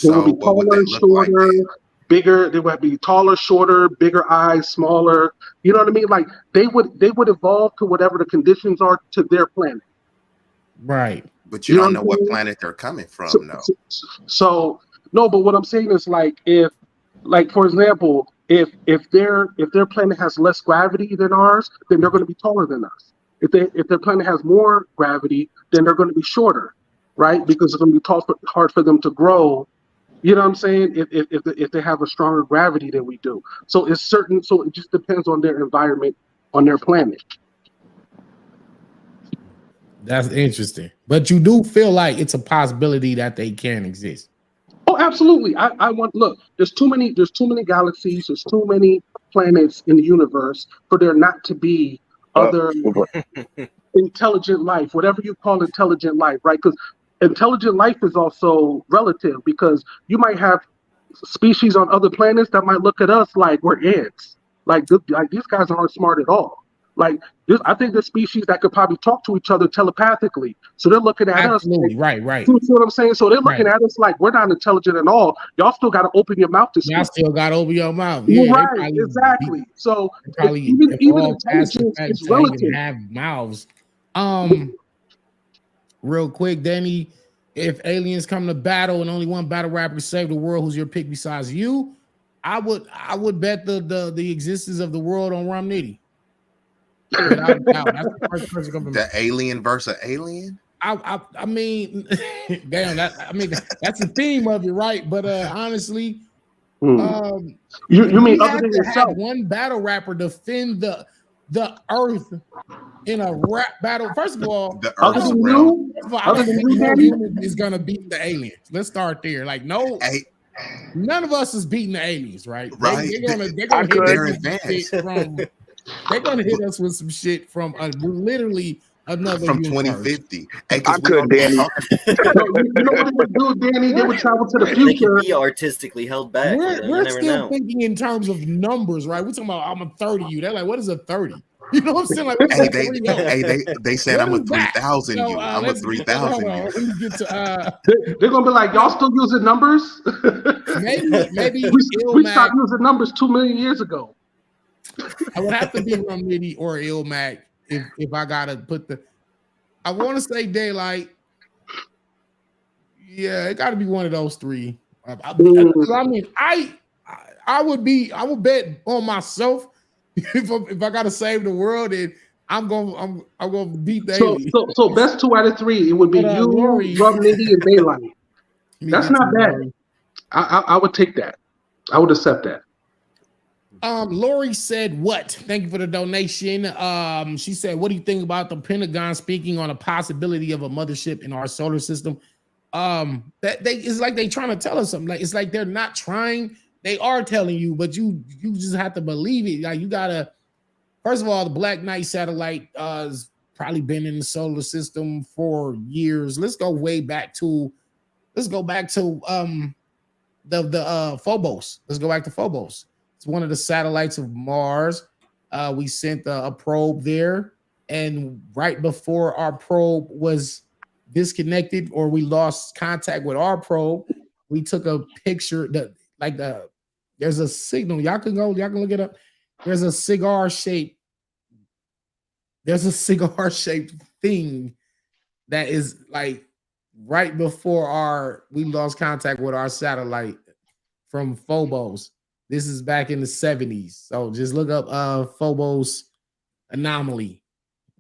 They will
So
be
what would
taller,
they look like
shorter,
then?
bigger. They would be taller, shorter, bigger eyes, smaller. You know what I mean? Like they would evolve to whatever the conditions are to their planet.
Right.
But you
You know
don't
what
know
I'm
what
saying?
planet they're coming
So,
from, though.
so no, but what I'm saying is like if, like for example, if their planet has less gravity than ours, then they're going to be taller than us. If their planet has more gravity, then they're going to be shorter, right? Because it's going to be hard for them to grow. You know what I'm saying? If they have a stronger gravity than we do, so it's certain. So it just depends on their environment on their planet.
That's interesting. But you do feel like it's a possibility that they can exist.
Oh, absolutely. I want look. There's too many galaxies. There's too many planets in the universe for there not to be other intelligent life, whatever you call intelligent life, right? Because intelligent life is also relative because you might have species on other planets that might look at us like we're ants. Like these guys aren't smart at all. Like this, I think there's species that could probably talk to each other telepathically. So they're looking at us like,
Absolutely. Right.
you see what I'm saying? So they're looking
Right.
at us like we're not intelligent at all. Y'all still got to open your mouth to
Y'all
speak.
still got to open your mouth. Yeah, they
Right,
probably
exactly. So
if
even
all past the
intelligence
fact
is
to even
relative.
have mouths. Real quick, Danny, if aliens come to battle and only one battle rapper can save the world, who's your pick besides you? I would bet the existence of the world on Rum Nitty. Without a doubt. That's the first person coming.
The alien versus alien?
I mean, damn, that's the theme of it, right? But honestly,
You mean
we
other
have
than
to have
yourself?
one battle rapper defend the earth in a rap battle. First of all,
The
Other
Earth's
than
realm.
you?
I
Other
don't
than
think
you,
no
Danny?
human is gonna beat the aliens. Let's start there. Like, no,
Hey,
none of us is beating the aliens, right?
right?
They're gonna hit
I
us
could.
They're
with some shit
advanced
from. They're gonna hit us with some shit from literally another
from
universe.
2050. Hey,
I
because we
could,
already
Danny.
talked.
No, you know what they would do, Danny? They would travel to the
They could
future.
be artistically held back. You
We're
never
still
know.
thinking in terms of numbers, right? We're talking about I'm a 30 you. They're like, what is a 30? You know what I'm saying? Like, what is
Hey,
a 30?
they said
What
I'm a
is that?
3,000
So
you. I'm a
let's get hold
3,000
on.
you.
Let me get to
They're gonna be like, y'all
no,
still using numbers?
maybe
We
Ilmac.
stopped using numbers 2 million years ago.
I would have to be Rumnitty or Ilmac if I gotta put the I want to say Daylight. Yeah, it gotta be one of those three. I mean, I would bet on myself if I gotta save the world and I'm gonna beat the
So,
alien.
so best 2 out of 3, it would be
But
you,
Lori,
Rum Nitty, and Daylight.
let me
That's
get to
not bad.
Lori.
I would take that. I would accept that.
Lori said what? Thank you for the donation. She said, what do you think about the Pentagon speaking on a possibility of a mothership in our solar system? That it's like they trying to tell us something. Like it's like they're not trying, they are telling you, but you just have to believe it. Like you gotta, first of all, the Black Knight satellite has probably been in the solar system for years. Let's go back to the Phobos. Let's go back to Phobos. It's one of the satellites of Mars. We sent a probe there, and right before our probe was disconnected or we lost contact with our probe, we took a picture there's a signal. Y'all can look it up. There's a cigar shaped thing that is like right before we lost contact with our satellite from Phobos. This is back in the 70s. So just look up Phobos anomaly.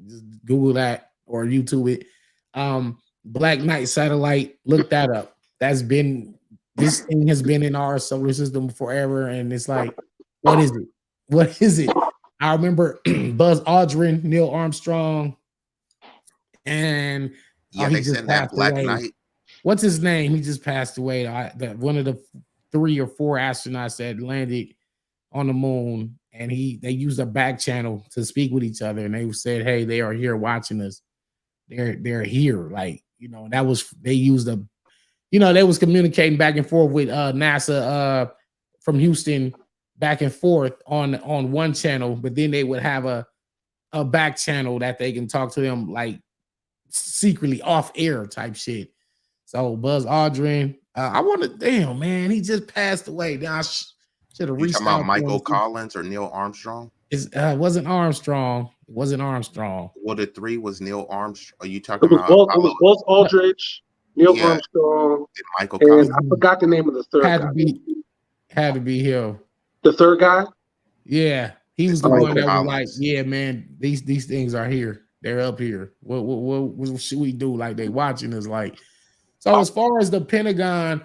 Just Google that or YouTube it. Black Knight satellite. Look that up. This thing has been in our solar system forever, and it's like, what is it? What is it? I remember Buzz Aldrin, Neil Armstrong, and
Yeah,
he
they
just
said that
passed
Black
away.
Knight.
What's his name? He just passed away. One of the 3 or 4 astronauts that landed on the moon, and they used a back channel to speak with each other, and they said, "Hey, they are here watching us. They're here." Like, that was they used a, they was communicating back and forth with NASA from Houston back and forth on one channel, but then they would have a back channel that they can talk to them like secretly off air type shit. So Buzz Aldrin, I want to, damn man, he just passed away. Now I should have
You
reached
talking
out
about
to
Michael
him.
Collins or Neil Armstrong?
It wasn't Armstrong. It wasn't Armstrong.
Well, the 3 was Neil Armstrong. Are you
It
talking
was
about
Buzz, it
Apollo?
was Buzz Aldridge, Neil
Yeah,
Armstrong,
and Michael
and
Collins.
I forgot the name of the third
Had
guy.
to be him.
The third guy?
Yeah, he was
It's
the one
Michael
that was like,
Collins.
"Yeah, man, these things are here. They're up here. What should we do? Like, they watching us." Like, so as far as the Pentagon,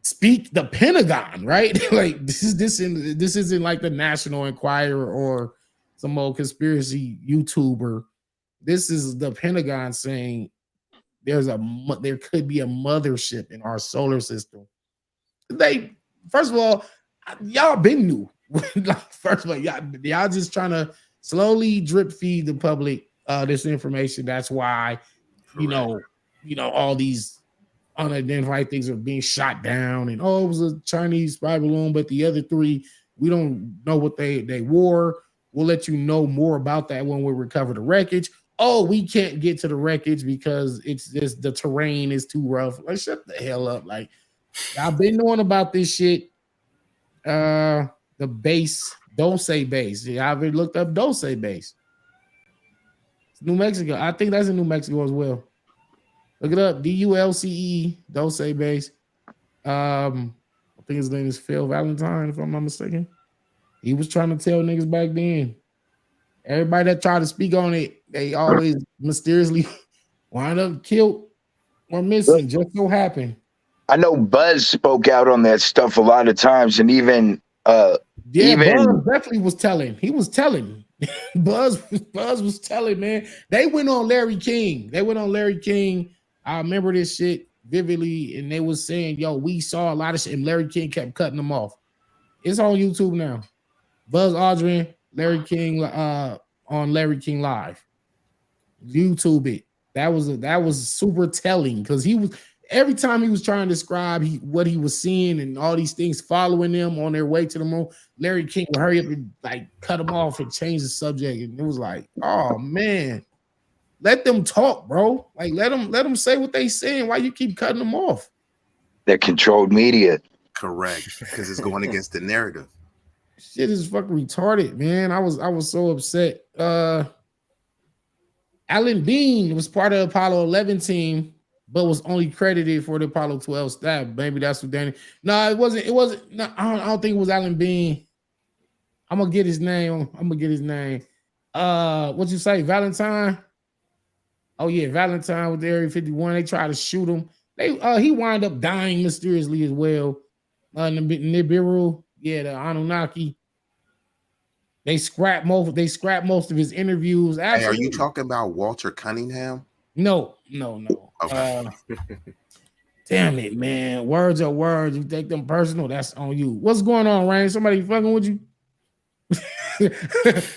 speak the Pentagon, right? Like, this isn't like the National Enquirer or some old conspiracy YouTuber. This is the Pentagon saying there could be a mothership in our solar system. They, first of all, y'all been new. Like, first of all, y'all just trying to slowly drip feed the public this information. That's why, all these unidentified things are being shot down, and it was a Chinese spy balloon, but the other 3, we don't know what they wore. We'll let you know more about that when we recover the wreckage. Oh, we can't get to the wreckage because it's just the terrain is too rough. Like, shut the hell up. Like, I've been knowing about this shit. The base, don't say base. Yeah, I've looked up don't say base. It's New Mexico. I think that's in New Mexico as well. Look it up. DULCE, don't say base. I think his name is Phil Valentine, if I'm not mistaken. He was trying to tell niggas back then. Everybody that tried to speak on it, they always mysteriously wind up killed or missing. Just so happened.
I know Buzz spoke out on that stuff a lot of times, and even
Buzz definitely was telling. He was telling. Buzz was telling, man. They went on Larry King. I remember this shit vividly, and they was saying, "Yo, we saw a lot of shit," and Larry King kept cutting them off. It's on YouTube now. Buzz Aldrin, Larry King, on Larry King Live. YouTube it. That was super telling, because he was, every time he was trying to describe what he was seeing and all these things following them on their way to the moon, Larry King would hurry up and like cut them off and change the subject, and it was like, oh man, let them talk, bro. Like, let them say what they saying. Why you keep cutting them off?
that controlled media.
Correct, because it's going against the narrative.
Shit is fucking retarded, man. I was so upset. Alan Bean was part of the Apollo 11 team, but was only credited for the Apollo 12 staff. Maybe that's what Danny. No, it wasn't. No, I don't think it was Alan Bean. I'm gonna get his name. What you say, Valentine? Oh yeah, Valentine with the Area 51. They tried to shoot him. He wound up dying mysteriously as well. Nibiru, yeah, the Anunnaki. They scrapped most of his interviews.
Hey, are
Absolutely.
you talking about Walter Cunningham?
No.
Okay.
Damn it, man. Words are words. You take them personal, that's on you. What's going on, Rain? Somebody fucking with you?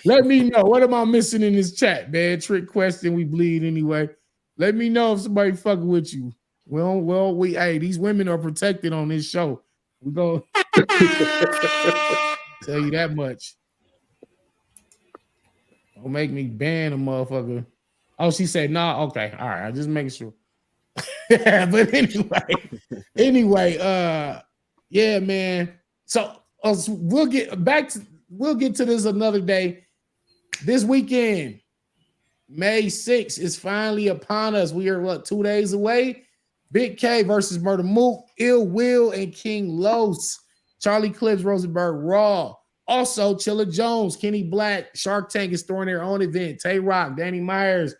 Let me know. What am I missing in this chat, man? Trick question. We bleed anyway. Let me know if somebody fucking with you. Well, hey, these women are protected on this show. We go tell you that much. Don't make me ban a motherfucker. Oh, she said no. Nah, okay, all right. I just making sure. But anyway, yeah, man. So we'll get to this another day. This weekend, May 6th is finally upon us. We are 2 days away. Big K versus Murder Mook, Ill Will, and King Los. Charlie Clips, Rosenberg Raw. Also, Chilla Jones, Kenny Black, Shark Tank is throwing their own event. Tay Rock, Danny Myers,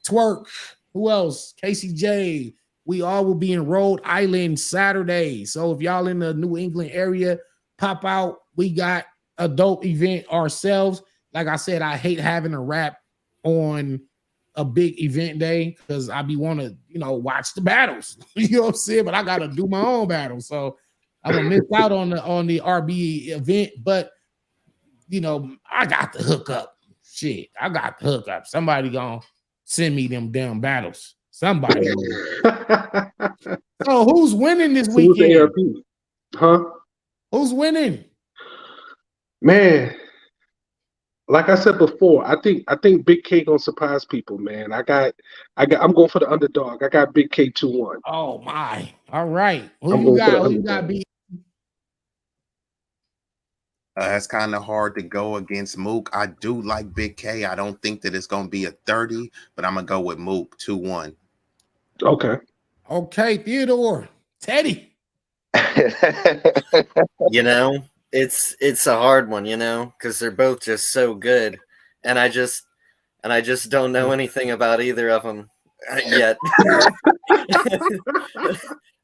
Twerk, who else? KCJ. We all will be in Rhode Island Saturday. So if y'all in the New England area, pop out. We got a dope event ourselves. Like I said, I hate having a rap on a big event day because I be want to, watch the battles. You know what I'm saying? But I gotta do my own battle. So I'm gonna miss out on the RB event, but I got the hookup. Shit, I got the hookup. Somebody gonna send me them damn battles. Somebody. So who's winning this weekend?
ARP? Huh?
Who's winning?
Man, like I said before, I think Big K gonna surprise people, man. I'm going for the underdog. I got Big K 2-1.
Oh my. All right. Who you got, B?
It's kind of hard to go against Mook. I do like Big K. I don't think that it's going to be a 30, but I'm going to go with Mook 2-1.
Okay,
Theodore. Teddy.
It's a hard one, because they're both just so good. And I just don't know anything about either of them yet.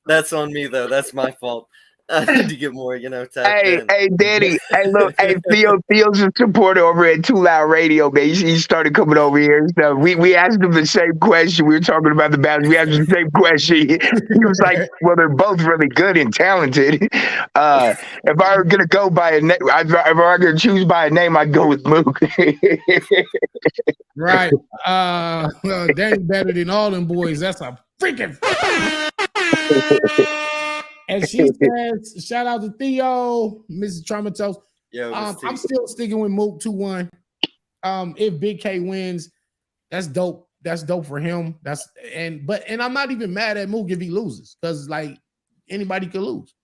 That's on me, though. That's my fault. I need to get more, tapped in.
Hey, Danny. Hey, look. Hey, Theo's a supporter over at Too Loud Radio, man. He started coming over here. So we asked him the same question. We were talking about the battles. We asked him the same question. He was like, well, they're both really good and talented. If I were going to go by a name, if I were going to choose by a name, I'd go with Mook.
Right. Danny better than all them boys. That's a freaking... And she says, shout out to Theo, Mrs. Traumatos. I'm still sticking with Mook 2-1. If Big K wins, that's dope. That's dope for him. And I'm not even mad at Mook if he loses, because like anybody could lose.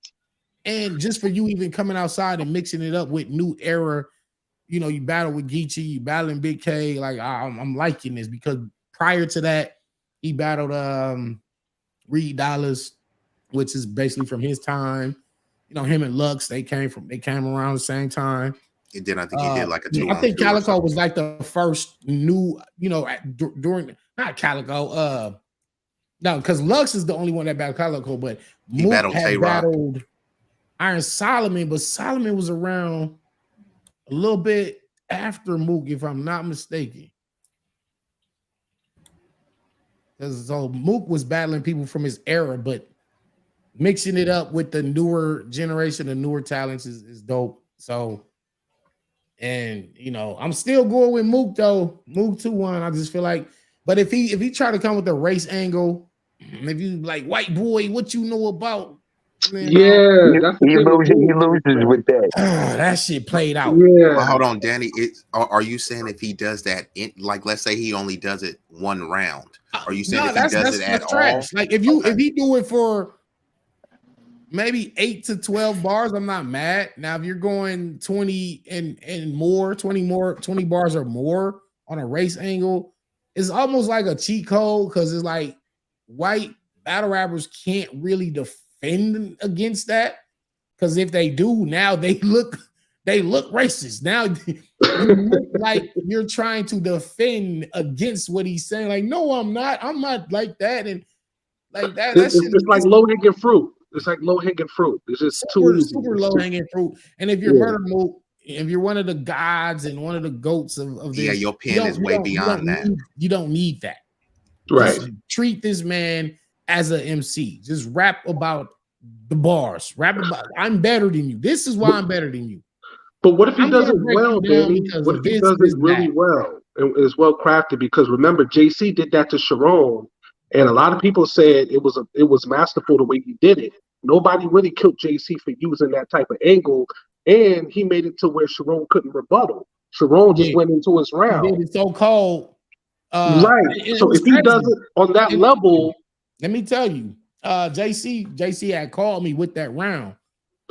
And just for you even coming outside and mixing it up with new era, you battle with Geechee, you battling Big K. Like I'm liking this, because prior to that, he battled Reed Dollars, which is basically from his time. Him and Lux, they came around the same time.
And then I think he did like a 2-on-2.
I think Calico was like the first new, during not Calico. No, because Lux is the only one that battled Calico, but
he
Mook
battled
had battled Iron Solomon, but Solomon was around a little bit after Mook, if I'm not mistaken. So Mook was battling people from his era, but mixing it up with the newer generation, the newer talents is dope. So, and I'm still going with Mook though. Mook 2-1. I just feel like, but if he try to come with the race angle, if you like white boy, what you know about?
He loses with that.
That shit played out.
Yeah.
Well, hold on, Danny. Are you saying if he does that, like let's say he only does it one round? Are you saying if he does it at all?
Like if he do it for maybe 8 to 12 bars, I'm not mad. Now, if you're going 20 and more, 20 bars or more on a race angle, it's almost like a cheat code, because it's like white battle rappers can't really defend against that, because if they do, now they look racist. Now you look like you're trying to defend against what he's saying. Like, no, I'm not like that, and like that.
It's like low hanging fruit. It's like low hanging fruit. It's just
super low hanging fruit. And if you're Murder Mook, if you're one of the gods and one of the goats of this,
your pen is way beyond that.
You don't need that.
Right.
Just treat this man as an MC. Just rap about the bars. Rap about, I'm better than you. This is why I'm better than you.
But what if he does it well, Danny? What if he does it really well and is well crafted? Because remember, JC did that to Sharon. And a lot of people said it was masterful the way he did it. Nobody really killed JC for using that type of angle, and he made it to where Sharon couldn't rebuttal. Sharon just went into his round.
He did it so cold.
Right. So if he does it on that level,
let me tell you, JC had called me with that round.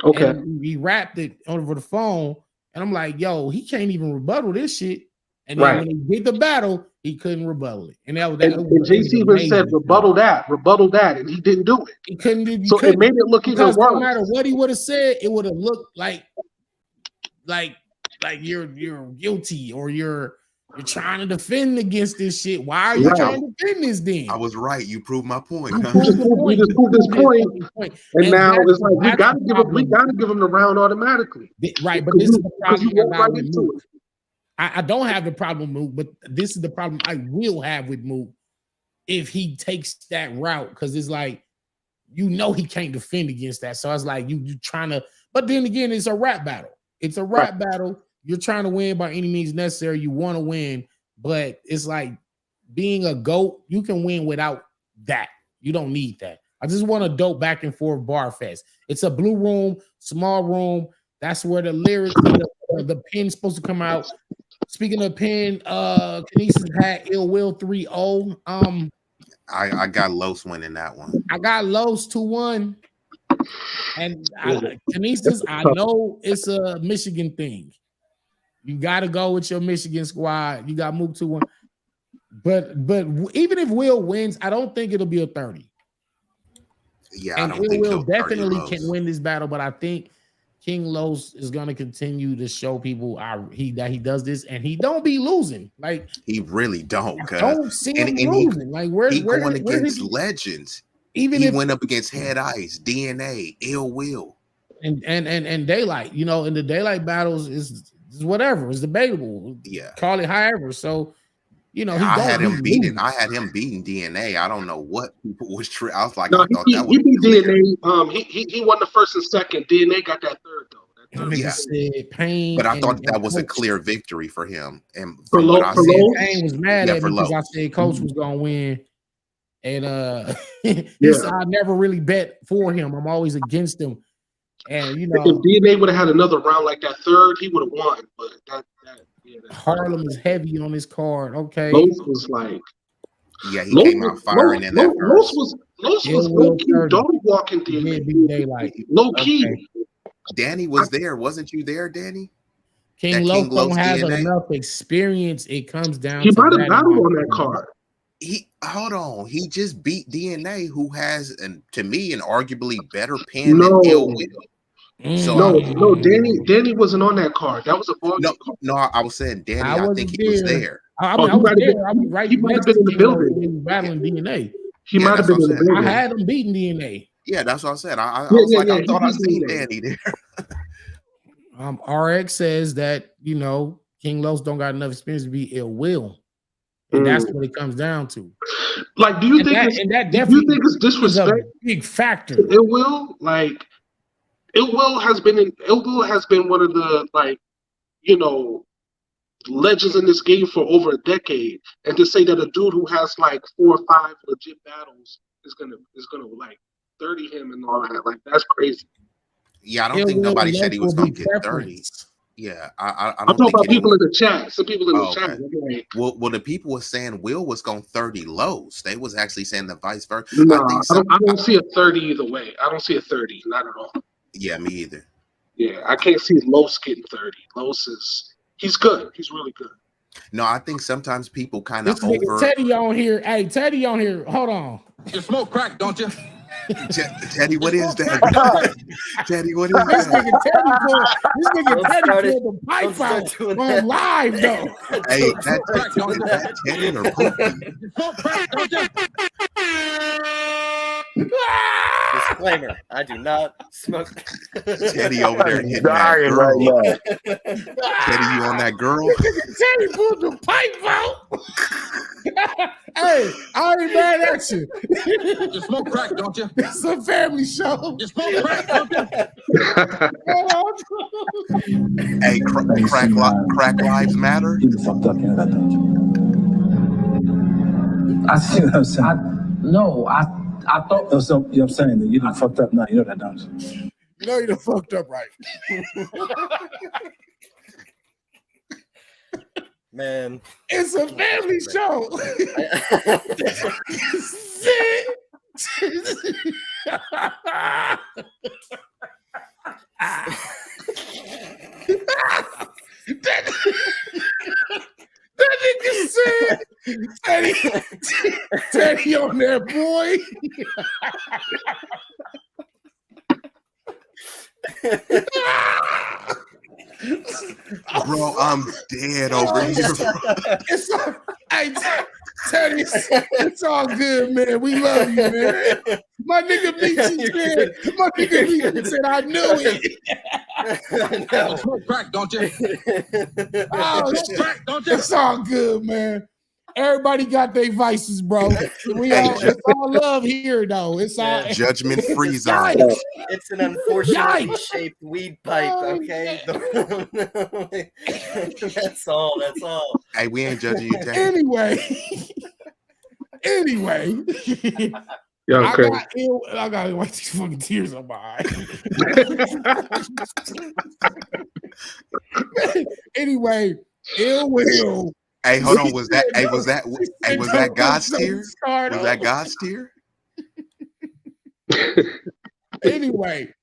Okay.
He rapped it over the phone, and I'm like, yo, he can't even rebuttal this shit. And then when he did the battle, he couldn't rebuttal it. And
JC even said, rebuttal that, and he didn't do it.
He couldn't do it.
So it made it look even worse.
No matter what he would have said, it would have looked like like you're guilty or you're trying to defend against this shit. Why are you trying to defend this then?
I was right. You proved my point.
You
Huh?
proved this point.
And now it's like we gotta give him the round automatically.
Right, but this is the problem I got with
into
Mook. I don't have the problem with Mook, but this is the problem I will have with Mook if he takes that route, because it's like he can't defend against that. So it's like you trying to, but then again, it's a rap battle. It's a rap battle. You're trying to win by any means necessary. You want to win, but it's like being a GOAT, you can win without that. You don't need that. I just want a dope back and forth bar fest. It's a blue room, small room. That's where the lyrics, the pen's supposed to come out. Speaking of pen, Kinesis had Ill Will 3-0.
I got Los winning that one.
I got Los 2-1. And Kinesis, I know it's a Michigan thing. You got to go with your Michigan squad. You got Mook 2-1. But even if Will wins, I don't think it'll be a 30.
Yeah,
and
I don't think
Will definitely can win this battle, but I think King Los is gonna continue to show people that he does this, and he don't be losing. Like
he really don't.
Don't see him losing. Like where
going against legends. Even he went up against Head Ice, DNA, Ill Will,
and Daylight. You know, in the Daylight battles is whatever. It's debatable.
Yeah,
call it however. So. You know,
I had him beating DNA. I don't know what people was. I was like,
no,
I thought that was.
He beat DNA. He won the first and second. DNA got that third though.
Yeah, said Pain.
But I thought that was a clear victory for him. And
for Pain was mad at me because I said Coach was gonna win, and he said I never really bet for him. I'm always against him. And you know,
if DNA would have had another round like that third, he would have won. But that
Harlem is heavy on this card. Okay,
Los was like,
he came out firing in that
first. Los was low key dog walking
Daylight.
Low key.
Danny was there, wasn't you there, Danny?
King Los don't have enough experience. It comes down.
He might have battled on that card.
He just beat DNA, who has, to me, an arguably better pen than Ill Will. So
no, Danny wasn't on that card. That was a ball.
No, I was saying Danny. I think he was there.
I was there. I was right.
He might have been in the building
battling DNA.
He might have been in the building.
I had him beating DNA.
Yeah, that's what I said. I was like, I thought I seen Danny there.
RX says that King Los don't got enough experience to be Ill Will, and that's what it comes down to.
Like, do you think it's disrespect?
A big factor.
Ill Will, like. Ill Will has been one of the legends in this game for over a decade, and to say that a dude who has like 4 or 5 legit battles is gonna like 30 him and all that, like that's crazy.
Yeah, I don't think nobody said he was gonna get 30. Yeah, I'm
talking about people in the chat. Some people in the chat.
Okay. Well, the people were saying Will was going 30 Los. They was actually saying the vice versa.
No, I don't see a 30 either way. I don't see a 30, not at all.
Yeah, me either.
Yeah, I can't see Los getting 30. Los he's good. He's really good.
No, I think sometimes people kind of
Teddy on here. Hey, Teddy on here. Hold on.
You smoke crack, don't you?
Teddy, what is that? Teddy, what is that?
This nigga Teddy pulled the pipe out on live though.
Hey, that Teddy or Pookie?
Smoke crack, don't you?
Disclaimer: I do not smoke.
Teddy over there hitting that girl. Teddy, you on that girl?
Teddy pulled the pipe out. Hey, I ain't mad at you.
You smoke crack, don't you?
It's a family show.
You smoke crack, don't you?
Hey, crack lives matter.
You fucked up, you know that, don't you? I see what I'm saying. I thought there was something, you know what I'm saying, that you done fucked up now. You know that, don't you?
You know you done fucked up, right?
Man.
It's a family show. That nigga said, Teddy on there, boy.
Bro, I'm dead over here.
It's all, hey, Teddy, it's all good, man. We love you, man. My nigga Meechy said, I knew it.
No. Smoke crack, don't you?
Oh,
Crack, don't you?
it's all good, man. Everybody got their vices, bro. It's all love here, though. It's all
Judgment free zone.
It's an unfortunately shaped weed pipe, okay? That's all. That's all.
Hey, we ain't judging you, Teddy.
Anyway.
Yeah, okay.
I got to wipe these fucking tears on my eyes. Anyway, Ill Will.
Hey, hold on. Was that God's tear? Was that God's tear?
Anyway,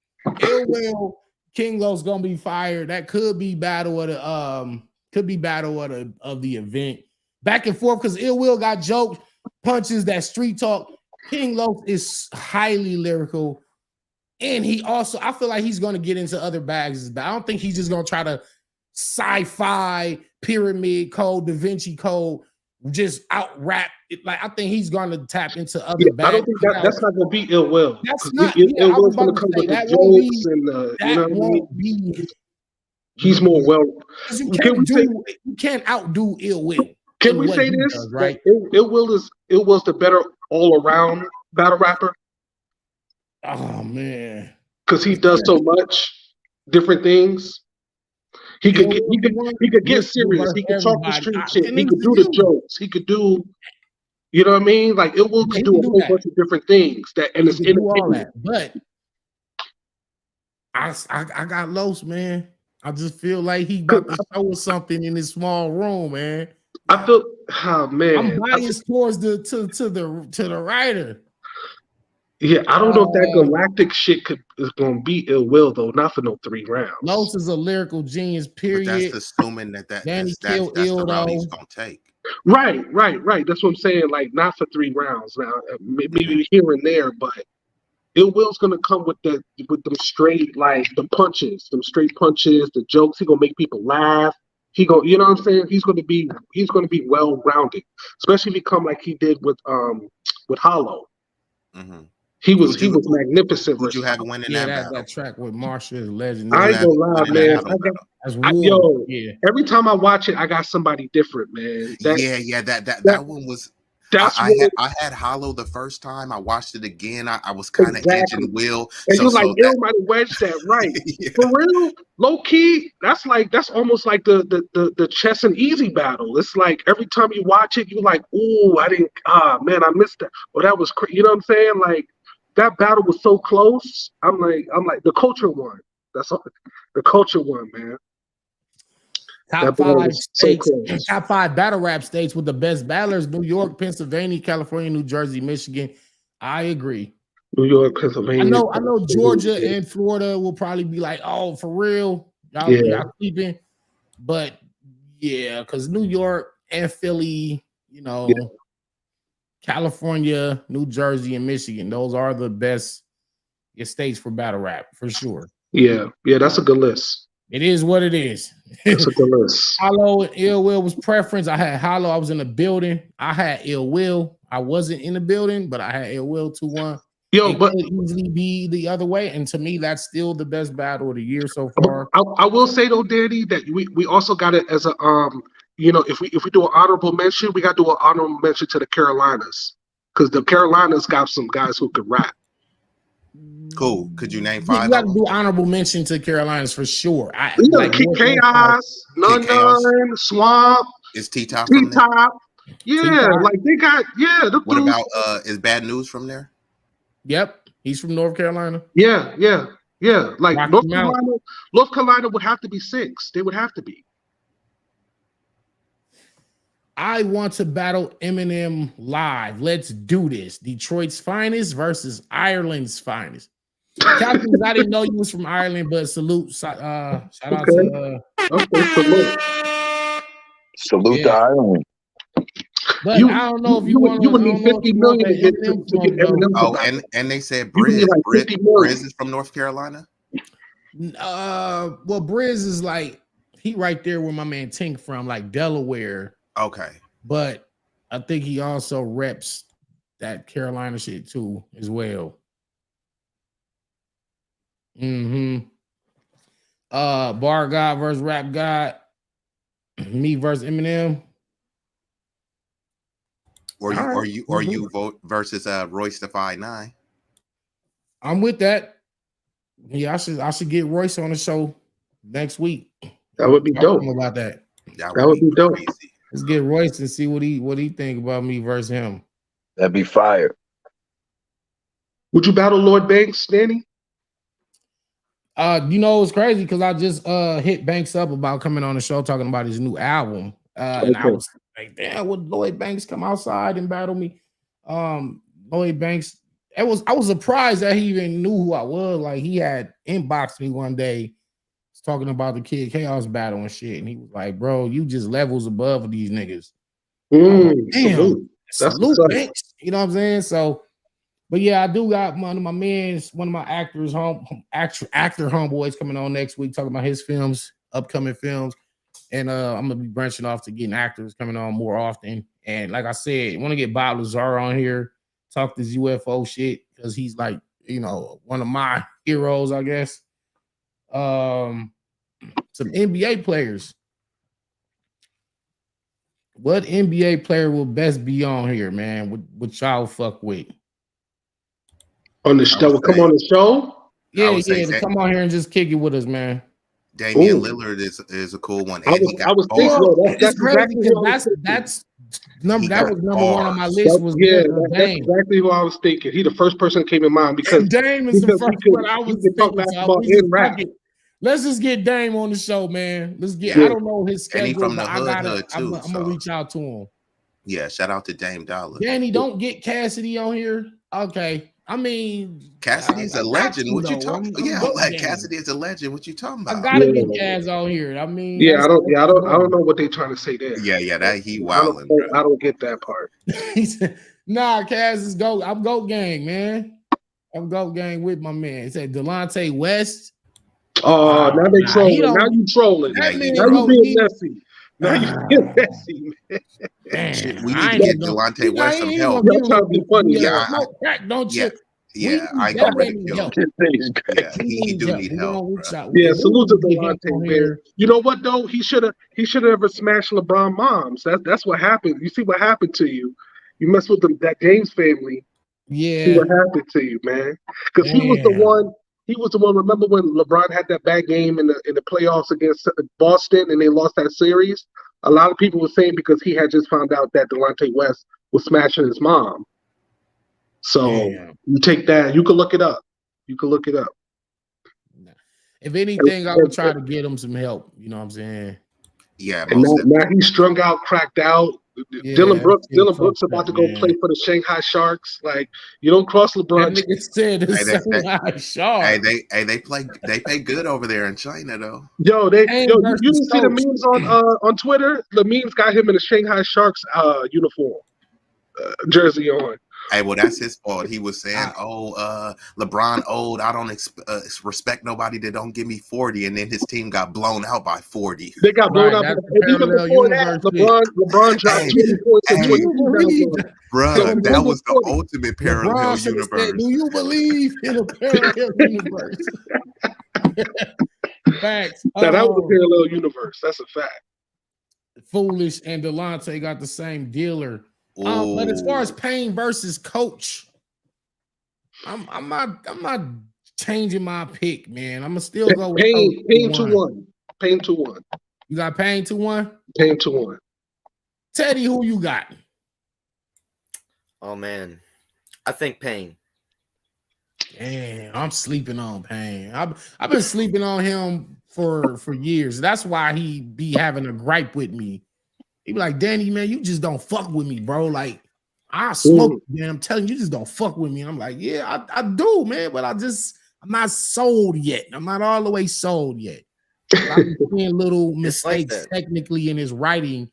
Ill Will, King Lo's gonna be fired. That could be battle of the event. Back and forth because Ill Will got jokes, punches, that street talk. King Lo is highly lyrical. And he also, I feel like he's gonna get into other bags, but I don't think he's just gonna try to sci-fi, pyramid code, Da Vinci code, just out rap it. Like I think he's gonna tap into other bags.
I don't think that's not gonna be Ill Will.
That's not
Ill Will's gonna come with the jokes and you know what I mean? He's more well.
You can't outdo Ill Will.
Can we say this? Does, right? Ill Will's the better all around battle rapper.
Oh man,
because he does so much different things. He could get serious. He could talk the street shit. He could do the jokes. He could do, you know what I mean? Like Ill Will could do a whole bunch of different things and it's entertaining.
But I got Los, man. I just feel like he got to show us something in this small room, man.
I feel, oh man,
I'm biased towards the writer.
Yeah, I don't know if that galactic shit is gonna be Ill Will though. Not for no 3 rounds.
Los is a lyrical genius. Period.
But that's assuming that's the route he's gonna take.
Right. That's what I'm saying. Like not for 3 rounds. Now maybe here and there, but Ill Will's gonna come with them straight the punches, the jokes. He gonna make people laugh. He go, you know what I'm saying? He's gonna be well rounded, especially if he come like he did with Hollow.
Mm-hmm.
He was magnificent.
Would you have winning that battle?
That track with Marsha is legend.
I ain't gonna lie, man. Every time I watch it, I got somebody different, man.
That one was. I had Hollow the first time. I watched it again. I was kind of edging Will.
And you're like, Ill might have wedged that right. Yeah. For real, low key, that's almost like the Chess and Easy battle. It's like every time you watch it, you're like, ooh, I missed that. Well, that was crazy. You know what I'm saying? Like that battle was so close. I'm like the culture one. That's all, the culture one, man.
Top 5 states, top 5 battle rap states with the best battlers: New York, Pennsylvania, California, New Jersey, Michigan. I agree.
New York, Pennsylvania.
I know Georgia and Florida will probably be like, oh, for real, y'all sleeping. But yeah, because New York and Philly, California, New Jersey, and Michigan, those are the best states for battle rap for sure.
Yeah, that's a good list.
It is what it is.
That's a good list.
Hollow and Ill Will was preference. I had Hollow. I was in the building. I had Ill Will. I wasn't in the building, but I had Ill Will 2-1. But it could easily be the other way. And to me, that's still the best battle of the year so far.
I will say though, Danny, that we also got it as a if we do an honorable mention, we got to do an honorable mention to the Carolinas because the Carolinas got some guys who could rap.
Cool. Could you name 5?
You got to do honorable mention to Carolinas for sure.
Chaos, None, Swamp.
Is T-Top
from there? Yeah, T-Top. Like they got
What about is Bad News from there?
Yep, he's from North Carolina.
Yeah. Like North Carolina would have to be 6. They would have to be.
I want to battle Eminem live. Let's do this. Detroit's finest versus Ireland's finest. Captain, I didn't know you was from Ireland, but salute. Shout out to
salute to Ireland.
But I don't know if you want.
You would need 50 million to get Eminem.
Oh, and they said Briz is from North Carolina.
Well, Briz is like he right there where my man Tink from, like Delaware.
Okay.
But I think he also reps that Carolina shit too, as well. Bar God versus Rap God. Me versus Eminem.
Or you vote versus Royce the 5'9".
I'm with that. Yeah, I should get Royce on the show next week.
That would be dope.
About that.
That would be dope.
Crazy.
Let's get Royce and see what he think about me versus him.
That'd be fire.
Would you battle Lloyd Banks, Danny?
You know, it's crazy because I just hit Banks up about coming on the show talking about his new album. And I was like, damn, would Lloyd Banks come outside and battle me? Lloyd Banks, I was surprised that he even knew who I was. Like, he had inboxed me one day talking about the Kid Chaos battle and shit. And he was like, bro, you just levels above these niggas. Damn, salute Banks. You know what I'm saying? So, but yeah, I do got one of my mans, one of my actor homeboys coming on next week talking about his films, upcoming films. And I'm gonna be branching off to getting actors coming on more often. And like I said, I want to get Bob Lazar on here, talk this UFO shit, because he's like, you know, one of my heroes, I guess. Some NBA players. What NBA player will best be on here, man? What y'all fuck with?
On the show, come on the show.
Yeah, to come on here and just kick it with us, man.
Damian Lillard is a cool one. And
I was thinking
that's crazy because that was number one on my list.
That's exactly what I was thinking. He the first person that came in mind because
Dame is the first one I was thinking. Let's just get Dame on the show, man. Let's get. I don't know his schedule,
and he from the
hood
too.
I'm gonna reach out to him.
Yeah, shout out to Dame Dollar.
Danny, don't get Cassidy on here. Okay. I mean,
Cassidy's a legend. What you talking about? Yeah, like Cassidy is a legend. What you talking about?
I gotta get Kaz on here. I mean,
I don't know what they're trying to say there.
Yeah, that he wilding.
I don't get that part.
He said, nah, Kaz is go. I'm GOAT gang, man. I'm GOAT gang with my man. He said Delonte West.
Oh, now they trolling. Now you trolling. Now you being messy. Now you being messy, man.
Shit, we need to get Delonte West some help.
Y'all trying to be funny.
Don't you?
Yeah, I got ready to kill him. Yeah, he do need help.
Yeah, salute to Delonte, man. You know what though? He should have ever smashed LeBron moms. That's what happened. You see what happened to you. You mess with that James family.
Yeah.
See what happened to you, man. Because he was the one. He was the one. Remember when LeBron had that bad game in the playoffs against Boston and they lost that series? A lot of people were saying because he had just found out that Delonte West was smashing his mom. So you take that. You can look it up.
If anything, I would try to get him some help. You know what I'm saying?
Yeah.
And now he's strung out, cracked out. Yeah, Dylan Brooks about to go play for the Shanghai Sharks. Like, you don't cross LeBron.
That nigga said the Shanghai Sharks.
They pay good over there in China though.
You didn't see the memes on Twitter? The memes got him in a Shanghai Sharks uniform, jersey on.
Hey, well, that's his fault. He was saying, LeBron old. I don't respect nobody that don't give me 40. And then his team got blown out by 40.
They got blown out. Even before that, LeBron dropped 20 points in 20.
Bro, that was the ultimate parallel universe.
Do you believe in a parallel universe? Facts.
That was a parallel universe. That's a fact.
Foolish and Delonte got the same dealer. But as far as Payne versus Coach, I'm not changing my pick, man. I'm gonna still go with
Payne 2-1. Payne 2-1.
You got Payne 2-1?
Payne 2-1.
Teddy, who you got?
Oh man, I think Payne.
Damn, I'm sleeping on Payne. I've been sleeping on him for years. That's why he be having a gripe with me. He be like, Danny, man, you just don't fuck with me, bro. Like, I smoke, man. I'm telling you, you just don't fuck with me. And I'm like, yeah, I do, man. But I'm not sold yet. I'm not all the way sold yet. I'm seeing little mistakes technically in his writing.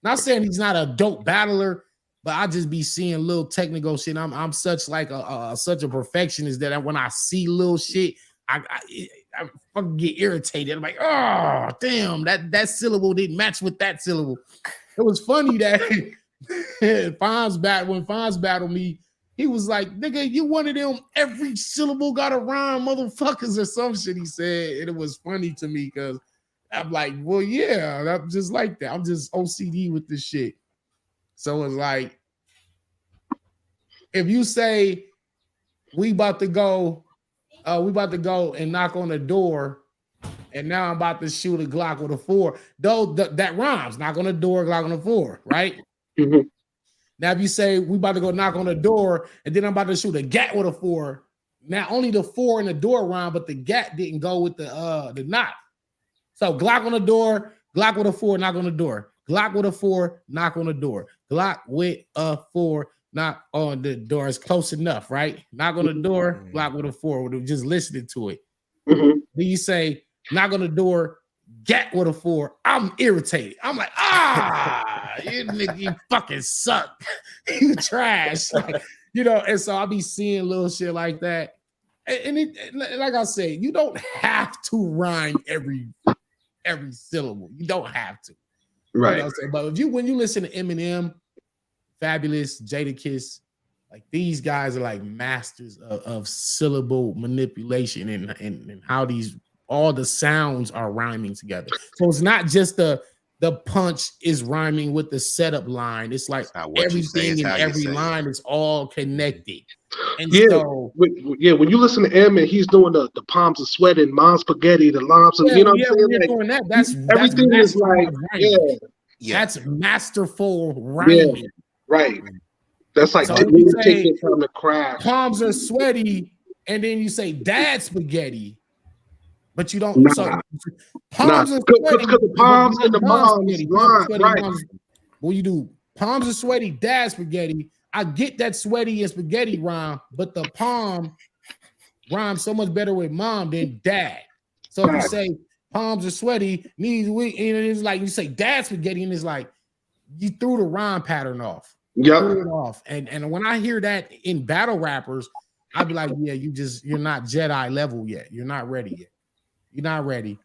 Not saying he's not a dope battler, but I just be seeing little technical shit. I'm such like such a perfectionist that when I see little shit, I I fucking get irritated. I'm like, oh damn, that syllable didn't match with that syllable. It was funny that when Fonz battled me, he was like, nigga, you one of them every syllable got a rhyme, motherfuckers, or some shit he said. And it was funny to me because I'm like, well, yeah, I'm just like that. I'm just OCD with this shit. So it's like, if you say we about to go and knock on the door, and now I'm about to shoot a Glock with a 4, though that rhymes, knock on the door, Glock on the 4, right?
Mm-hmm.
Now, if you say we about to go knock on the door, and then I'm about to shoot a gat with a 4, now only the 4 in the door rhyme, but the gat didn't go with the knock. So Glock on the door, Glock with a 4, knock on the door. Glock with a 4, knock on the door. Glock with a 4, knock on the door. It's close enough, right? Knock on the door, Glock with a 4. We're just listening to it.
Mm-hmm.
Then you say knock on the door, gat with a 4. I'm irritated. I'm like, you nigga, you fucking suck. You trash. Like, you know, and so I'll be seeing little shit like that. And it, like I said, you don't have to rhyme every syllable. You don't have to.
Right.
You know what I'm saying? But when you listen to Eminem, Fabulous, Jadakiss, like these guys are like masters of syllable manipulation and how all the sounds are rhyming together. So it's not just the punch is rhyming with the setup line. It's like everything in every line is all connected. And so
when you listen to M and he's doing the palms are sweating, mom's spaghetti, the lobs, you know what I'm saying?
Like, doing that, that's
everything is like
that's masterful rhyming.
Yeah, right. That's like
so
you take your time to craft.
Palms are sweaty, and then you say dad spaghetti. But you don't.
Nah.
So palms are sweaty.
Because the palms and the moms line, right.
When you do palms are sweaty, dad spaghetti, I get that sweaty and spaghetti rhyme, but the palm rhymes so much better with mom than dad. So if you say palms are sweaty, knees weak, and it's like you say dad spaghetti, and it's like you threw the rhyme pattern off.
Yeah.
Threw it off. And when I hear that in battle rappers, I'd be like, yeah, you're not Jedi level yet. You're not ready yet. You're not ready.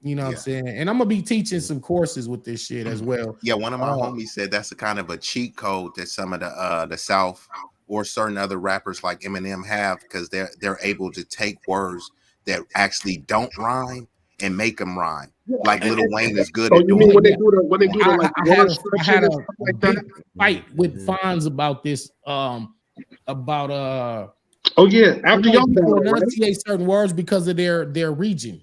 You know what I'm saying? And I'm gonna be teaching some courses with this shit as well.
Yeah, one of my homies said that's a kind of a cheat code that some of the South or certain other rappers like Eminem have, because they're able to take words that actually don't rhyme and make them rhyme. Like Lil Wayne is good at doing.
When they do the like
I had a big fight with Fonz about this. About
after y'all
enunciate certain words because of their region.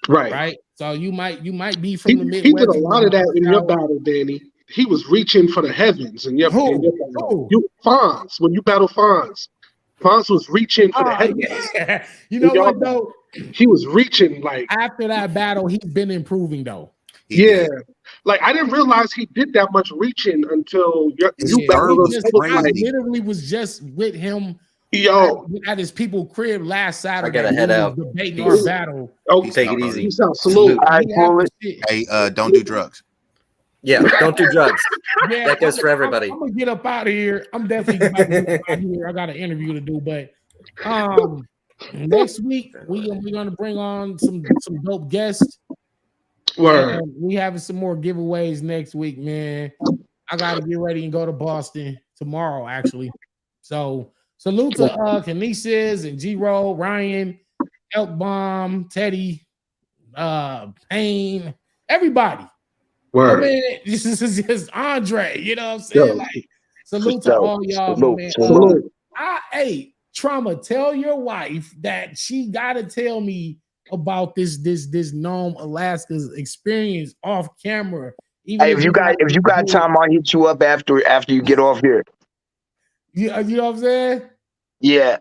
Right. So you might be from the Midwest.
He did a lot of that in your battle, Danny. He was reaching for the heavens in your battle. Fonz, when you battle Fonz was reaching for the heavens.
Yeah. You know what though?
He was reaching like
after that battle, he's been improving though.
Like I didn't realize he did that much reaching until you battled him.
I literally was just with him. At his people crib last Saturday.
I gotta head out.
Debating our battle.
Take it easy.
Salute.
Hey, don't do drugs.
Yeah, don't do drugs. That goes for everybody.
I'm gonna get up out of here. I'm definitely about to get out of here. I got an interview to do, but next week we're gonna bring on some dope guests. We having some more giveaways next week, man. I gotta get ready and go to Boston tomorrow, actually. So salute to Kinesis and G-Roll, Ryan, Elk Bomb, Teddy, Payne, everybody. I mean, this is just Andre, you know what I'm saying? Like, salute to all y'all, man. Hey, Trauma, tell your wife that she gotta tell me about this Nome, Alaska's experience off camera.
Hey, if you got time, I'll hit you up after you get off here.
You know what I'm saying?
Yeah,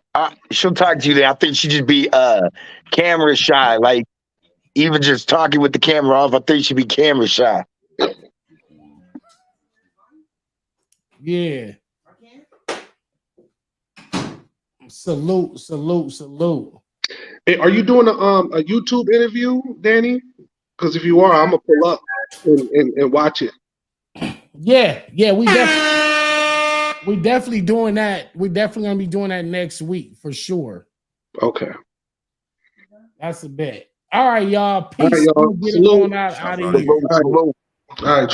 she'll talk to you there. I think she just be camera shy. Like even just talking with the camera off, I think she'd be camera shy.
Yeah. Salute.
Hey, are you doing a YouTube interview, Danny? Because if you are, I'm gonna pull up and watch it.
Yeah, we definitely doing that. We're definitely gonna be doing that next week for sure.
Okay.
That's a bet. All right, y'all.
All right,
Peace.
y'all.
I'm gonna get it
Salute.
on out of
Salute.
here.
Salute.
All right.